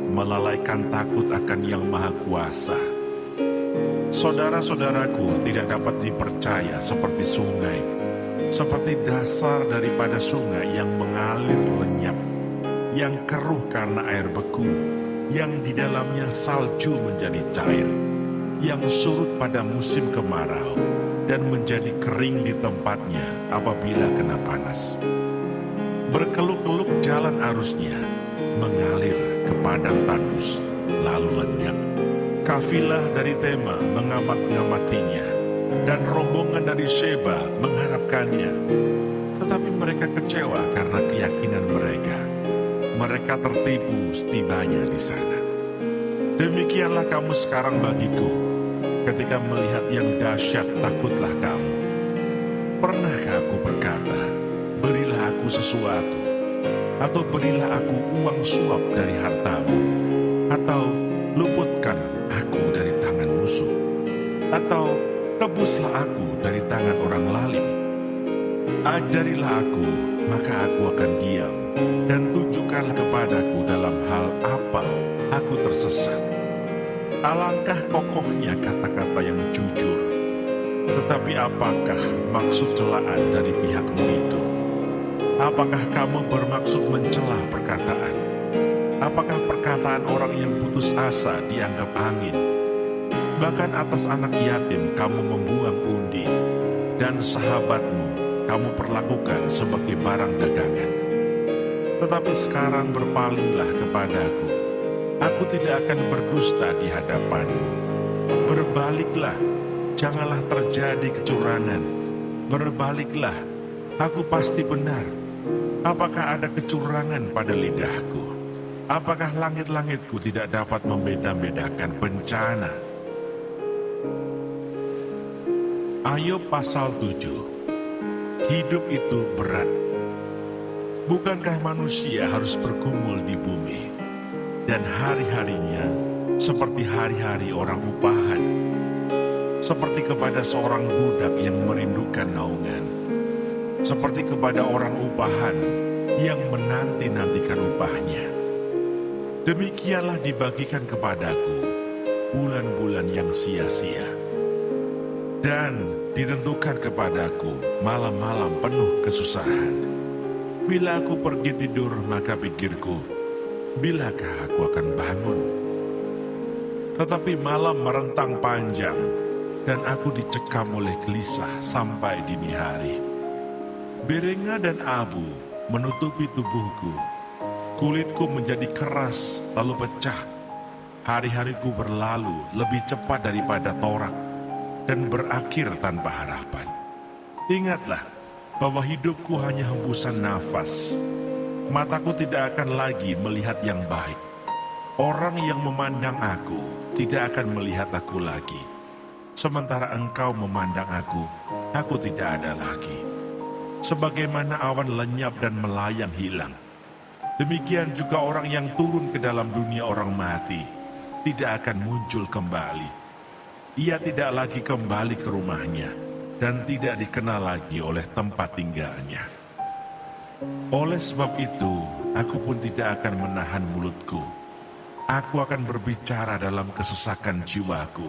Melalaikan takut akan Yang Maha Kuasa. Saudara-saudaraku tidak dapat dipercaya seperti sungai, seperti dasar daripada sungai yang mengalir lenyap, yang keruh karena air beku, yang di dalamnya salju menjadi cair, yang surut pada musim kemarau dan menjadi kering di tempatnya apabila kena panas. Berkeluk-keluk jalan arusnya, mengalir ke padang tandus, lalu lenyap. Kafilah dari Tema mengamat-ngamatinya, dan rombongan dari Sheba mengharapkannya. Tetapi mereka kecewa karena keyakinan mereka. Mereka tertipu setibanya di sana. Demikianlah kamu sekarang bagiku. Ketika melihat yang dahsyat, takutlah kamu. Pernahkah aku berkata, berilah aku sesuatu, atau berilah aku uang suap dari hartamu, atau luputkan aku dari tangan musuh, atau tebuslah aku dari tangan orang lalim. Ajarilah aku, maka aku akan diam, dan tunjukkanlah kepadaku dalam hal apa aku tersesat. Alangkah kokohnya kata-kata yang jujur, tetapi apakah maksud celaan dari pihakmu itu? Apakah kamu bermaksud mencela perkataan? Apakah perkataan orang yang putus asa dianggap angin? Bahkan atas anak yatim kamu membuang undi, dan sahabatmu kamu perlakukan sebagai barang dagangan. Tetapi sekarang berpalinglah kepadaku. Aku tidak akan berdusta di hadapanmu. Berbaliklah, janganlah terjadi kecurangan. Berbaliklah, aku pasti benar. Apakah ada kecurangan pada lidahku? Apakah langit-langitku tidak dapat membeda-bedakan bencana? Ayub pasal 7. hidup itu berat. Bukankah manusia harus bergumul di bumi, dan hari-harinya seperti hari-hari orang upahan, seperti kepada seorang budak yang merindukan naungan, seperti kepada orang upahan yang menanti-nantikan upahnya. Demikianlah dibagikan kepadaku bulan-bulan yang sia-sia, dan ditentukan kepadaku malam-malam penuh kesusahan. Bila aku pergi tidur, maka pikirku, bilakah aku akan bangun? Tetapi malam merentang panjang, dan aku dicekam oleh gelisah sampai dini hari. Berenga dan abu menutupi tubuhku, kulitku menjadi keras lalu pecah. Hari-hariku berlalu lebih cepat daripada torak dan berakhir tanpa harapan. Ingatlah bahwa hidupku hanya hembusan nafas. Mataku tidak akan lagi melihat yang baik. Orang yang memandang aku tidak akan melihat aku lagi. Sementara engkau memandang aku tidak ada lagi. Sebagaimana awan lenyap dan melayang hilang, demikian juga orang yang turun ke dalam dunia orang mati tidak akan muncul kembali. Ia tidak lagi kembali ke rumahnya dan tidak dikenal lagi oleh tempat tinggalnya. Oleh sebab itu, aku pun tidak akan menahan mulutku. Aku akan berbicara dalam kesesakan jiwaku,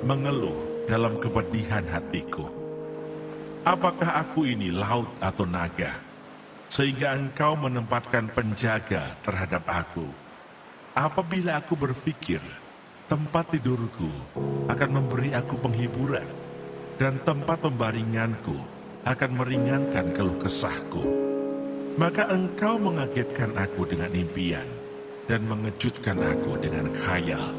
mengeluh dalam kepedihan hatiku. Apakah aku ini laut atau naga, sehingga engkau menempatkan penjaga terhadap aku? Apabila aku berpikir, tempat tidurku akan memberi aku penghiburan, dan tempat pembaringanku akan meringankan keluh kesahku, maka engkau mengagetkan aku dengan impian, dan mengejutkan aku dengan khayal,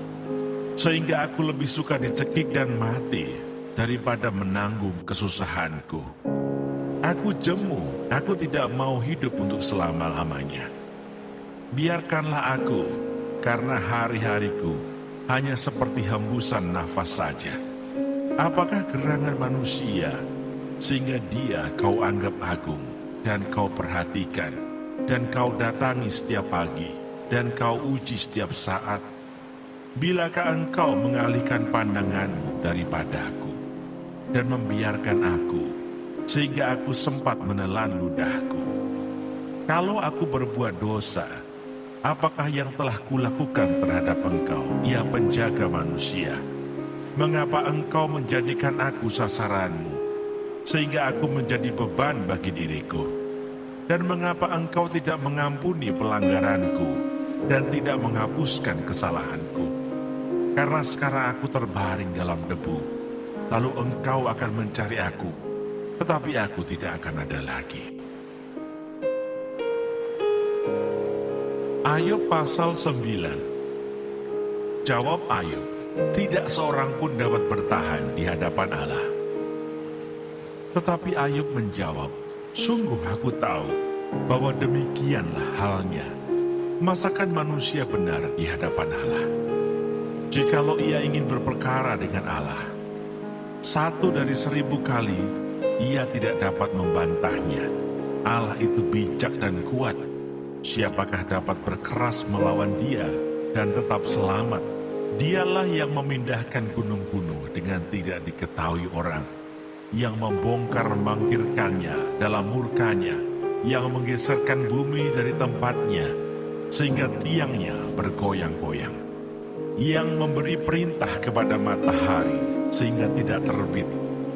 sehingga aku lebih suka dicekik dan mati daripada menanggung kesusahanku. Aku jemu, aku tidak mau hidup untuk selama-lamanya. Biarkanlah aku, karena hari-hariku hanya seperti hembusan nafas saja. Apakah gerangan manusia sehingga dia kau anggap agung dan kau perhatikan, dan kau datangi setiap pagi dan kau uji setiap saat? Bilakah engkau mengalihkan pandanganmu daripadaku dan membiarkan aku sehingga aku sempat menelan ludahku? Kalau aku berbuat dosa, apakah yang telah kulakukan terhadap engkau, ya penjaga manusia? Mengapa engkau menjadikan aku sasaranmu, sehingga aku menjadi beban bagi diriku? Dan mengapa engkau tidak mengampuni pelanggaranku, dan tidak menghapuskan kesalahanku? Karena sekarang aku terbaring dalam debu, lalu engkau akan mencari aku, tetapi aku tidak akan ada lagi. Ayub pasal 9. Jawab Ayub, tidak seorang pun dapat bertahan di hadapan Allah. Tetapi Ayub menjawab, sungguh aku tahu bahwa demikianlah halnya. Masakan manusia benar di hadapan Allah? Jikalau ia ingin berperkara dengan Allah, 1 dari 1000 kali ia tidak dapat membantahnya. Allah itu bijak dan kuat. Siapakah dapat berkeras melawan dia dan tetap selamat? Dialah yang memindahkan gunung-gunung dengan tidak diketahui orang, yang membongkar mangkirkannya dalam murkanya, yang menggeserkan bumi dari tempatnya, sehingga tiangnya bergoyang-goyang, yang memberi perintah kepada matahari sehingga tidak terbit,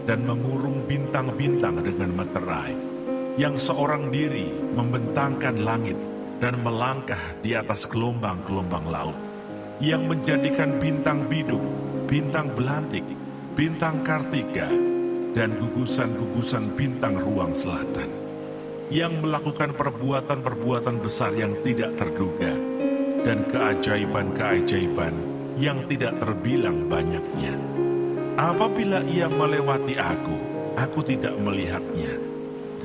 dan mengurung bintang-bintang dengan meterai, yang seorang diri membentangkan langit dan melangkah di atas gelombang-gelombang laut, yang menjadikan bintang biduk, bintang belantik, bintang kartika, dan gugusan-gugusan bintang ruang selatan, yang melakukan perbuatan-perbuatan besar yang tidak terduga, dan keajaiban-keajaiban yang tidak terbilang banyaknya. Apabila ia melewati aku tidak melihatnya,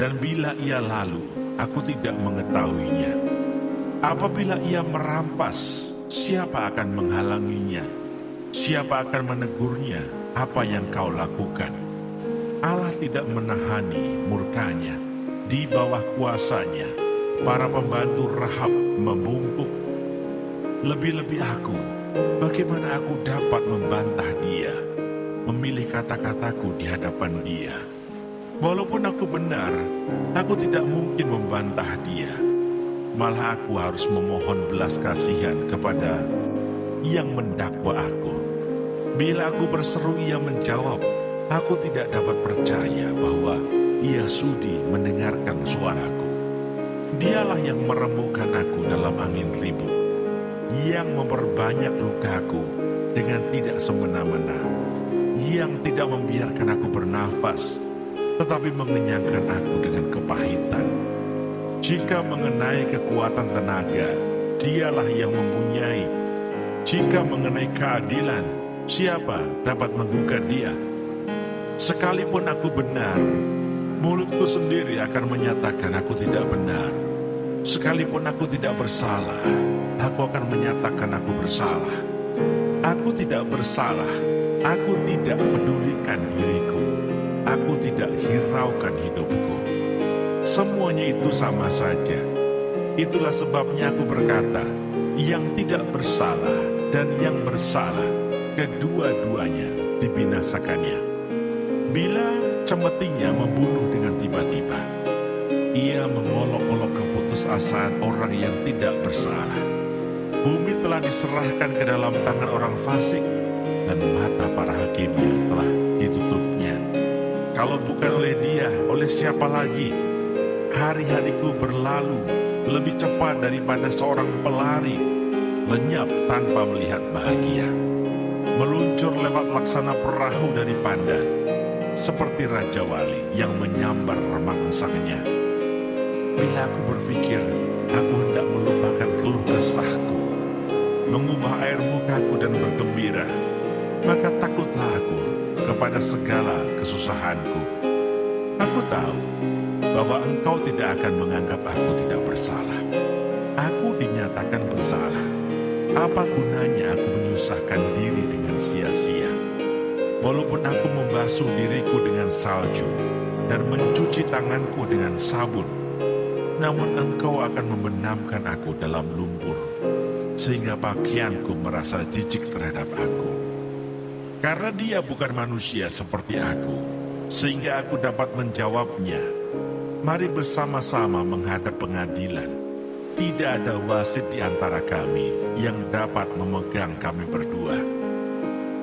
dan bila ia lalu, aku tidak mengetahuinya. Apabila ia merampas, siapa akan menghalanginya? Siapa akan menegurnya apa yang kau lakukan? Allah tidak menahani murkanya. Di bawah kuasanya, para pembantu Rahab membungkuk. Lebih-lebih aku, bagaimana aku dapat membantah dia, memilih kata-kataku di hadapan dia. Walaupun aku benar, aku tidak mungkin membantah dia. Malah aku harus memohon belas kasihan kepada yang mendakwa aku. Bila aku berseru, ia menjawab. Aku tidak dapat percaya bahwa ia sudi mendengarkan suaraku. Dialah yang meremukkan aku dalam angin ribut, yang memperbanyak lukaku dengan tidak semena-mena, yang tidak membiarkan aku bernafas, tetapi mengenyangkan aku dengan kepahitan. Jika mengenai kekuatan tenaga, dialah yang mempunyai. Jika mengenai keadilan, siapa dapat menggugat dia? Sekalipun aku benar, mulutku sendiri akan menyatakan aku tidak benar. Sekalipun aku tidak bersalah, aku akan menyatakan aku bersalah. Aku tidak bersalah, aku tidak pedulikan diriku, aku tidak hiraukan hidupku. Semuanya itu sama saja. Itulah sebabnya aku berkata, yang tidak bersalah dan yang bersalah, kedua-duanya dibinasakannya. Bila cemetinya membunuh dengan tiba-tiba, ia mengolok-olok keputusasaan orang yang tidak bersalah. Bumi telah diserahkan ke dalam tangan orang fasik, dan mata para hakimnya telah ditutupnya. Kalau bukan oleh dia, oleh siapa lagi? Hari-hariku berlalu lebih cepat daripada seorang pelari, lenyap tanpa melihat bahagia. Meluncur lewat laksana perahu dari pandan, seperti Raja Wali yang menyambar remangsanya. Bila aku berpikir, aku hendak melupakan keluh kesahku, mengubah air mukaku dan bergembira, maka takutlah aku kepada segala kesusahanku. Aku tahu bahwa Engkau tidak akan menganggap aku tidak bersalah. Aku dinyatakan bersalah. Apa gunanya aku menyusahkan diri dengan sia-sia? Walaupun aku membasuh diriku dengan salju dan mencuci tanganku dengan sabun, namun Engkau akan membenamkan aku dalam lumpur, sehingga pakaianku merasa jijik terhadap aku. Karena dia bukan manusia seperti aku, sehingga aku dapat menjawabnya. Mari bersama-sama menghadap pengadilan. Tidak ada wasit di antara kami yang dapat memegang kami berdua.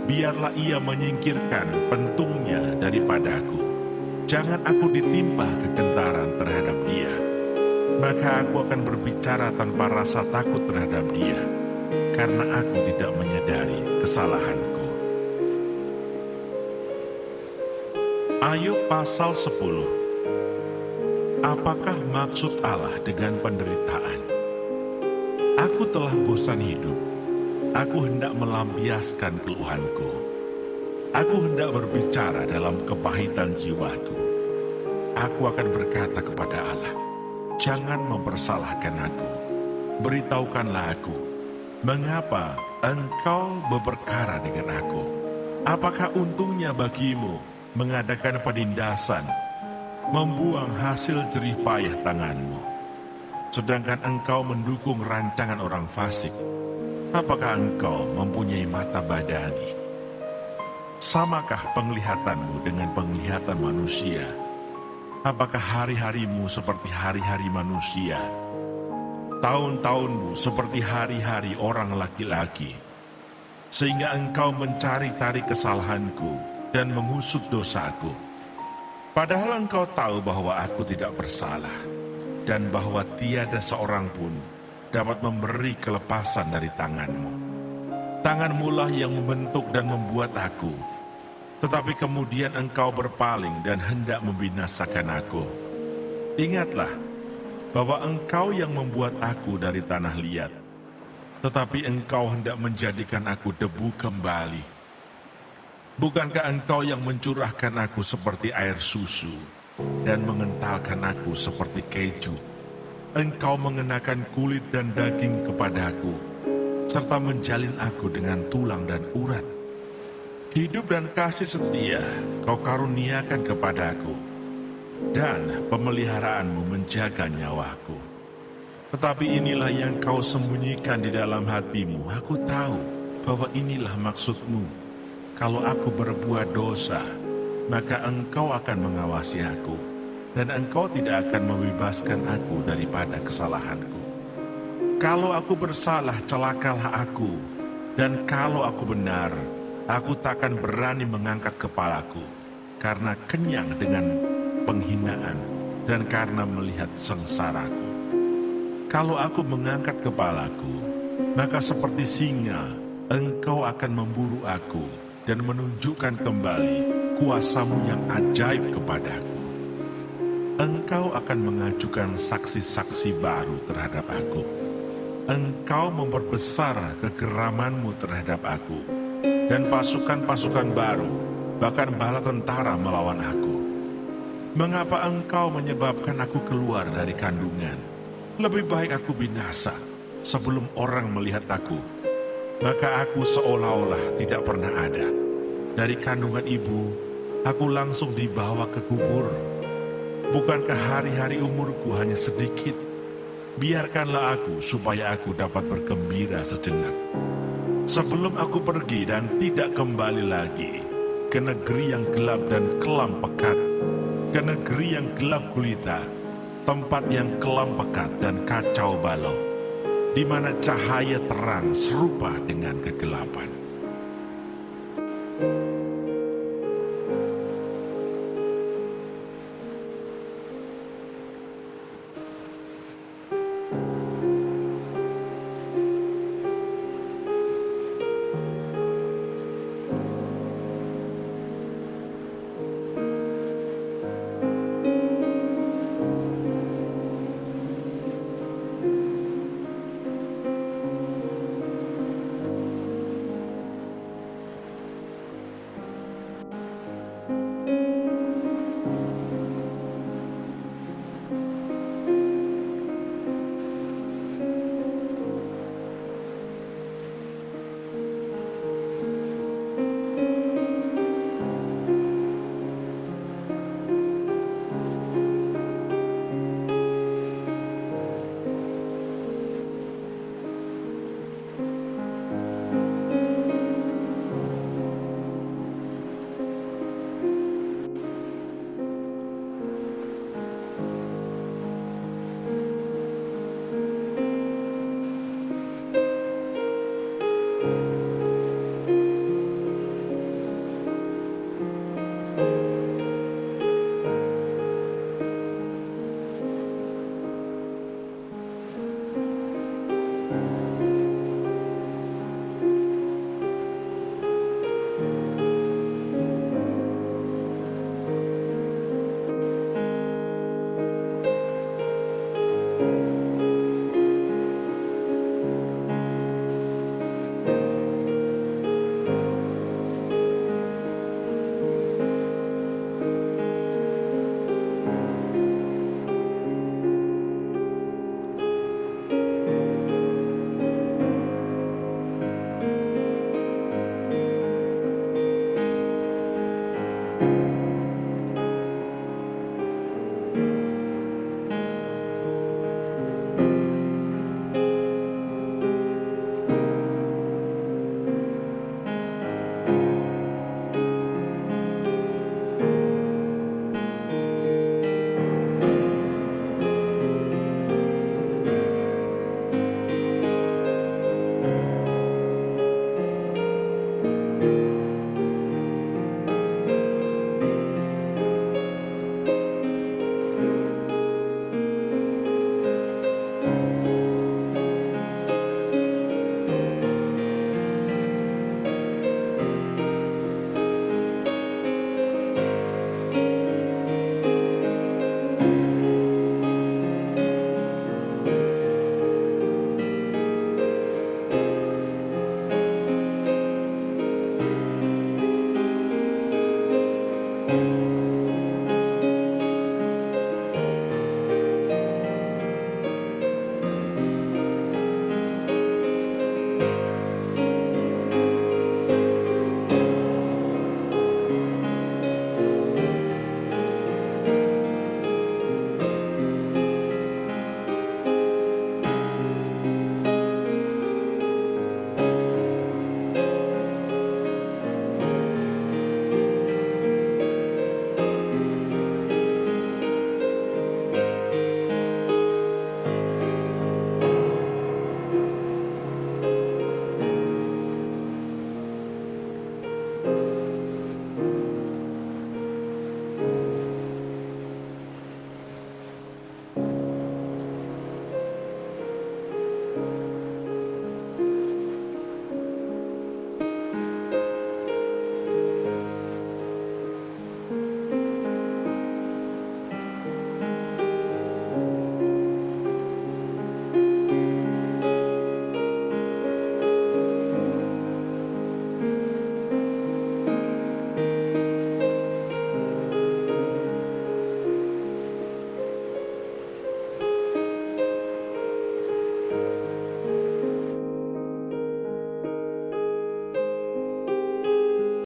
Biarlah ia menyingkirkan pentungnya daripadaku. Jangan aku ditimpa kegentaran terhadap dia. Maka aku akan berbicara tanpa rasa takut terhadap dia, karena aku tidak menyadari kesalahanku. Ayub pasal 10. Apakah maksud Allah dengan penderitaan? Aku telah bosan hidup. Aku hendak melampiaskan keluhanku. Aku hendak berbicara dalam kepahitan jiwaku. Aku akan berkata kepada Allah, jangan mempersalahkan aku. Beritahukanlah aku, mengapa Engkau berperkara dengan aku? Apakah untungnya bagimu mengadakan penindasan, membuang hasil jerih payah tanganmu, sedangkan engkau mendukung rancangan orang fasik? Apakah engkau mempunyai mata badani? Samakah penglihatanmu dengan penglihatan manusia? Apakah hari-harimu seperti hari-hari manusia? Tahun-tahunmu seperti hari-hari orang laki-laki? Sehingga engkau mencari-cari kesalahanku dan mengusut dosaku. Padahal engkau tahu bahwa aku tidak bersalah, dan bahwa tiada seorang pun dapat memberi kelepasan dari tanganmu. Tanganmulah yang membentuk dan membuat aku, tetapi kemudian engkau berpaling dan hendak membinasakan aku. Ingatlah bahwa engkau yang membuat aku dari tanah liat, tetapi engkau hendak menjadikan aku debu kembali. Bukankah engkau yang mencurahkan aku seperti air susu dan mengentalkan aku seperti keju? Engkau mengenakan kulit dan daging kepadaku, serta menjalin aku dengan tulang dan urat. Hidup dan kasih setia kau karuniakan kepadaku, dan pemeliharaanmu menjaga nyawaku. Tetapi inilah yang kau sembunyikan di dalam hatimu. Aku tahu bahwa inilah maksudmu. Kalau aku berbuat dosa, maka engkau akan mengawasi aku, dan engkau tidak akan membebaskan aku daripada kesalahanku. Kalau aku bersalah, celakalah aku, dan kalau aku benar, aku takkan berani mengangkat kepalaku, karena kenyang dengan penghinaan dan karena melihat sengsaraku. Kalau aku mengangkat kepalaku, maka seperti singa, engkau akan memburu aku dan menunjukkan kembali kuasamu yang ajaib kepadaku. Engkau akan mengajukan saksi-saksi baru terhadap aku. Engkau memperbesar kegeramanmu terhadap aku, dan pasukan-pasukan baru, bahkan bala tentara melawan aku. Mengapa engkau menyebabkan aku keluar dari kandungan? Lebih baik aku binasa sebelum orang melihat aku. Maka aku seolah-olah tidak pernah ada. Dari kandungan ibu, aku langsung dibawa ke kubur. Bukankah hari-hari umurku hanya sedikit? Biarkanlah aku supaya aku dapat bergembira sejenak. Sebelum aku pergi dan tidak kembali lagi ke negeri yang gelap dan kelam pekat, ke negeri yang gelap gulita, tempat yang kelam pekat dan kacau balau, di mana cahaya terang serupa dengan kegelapan.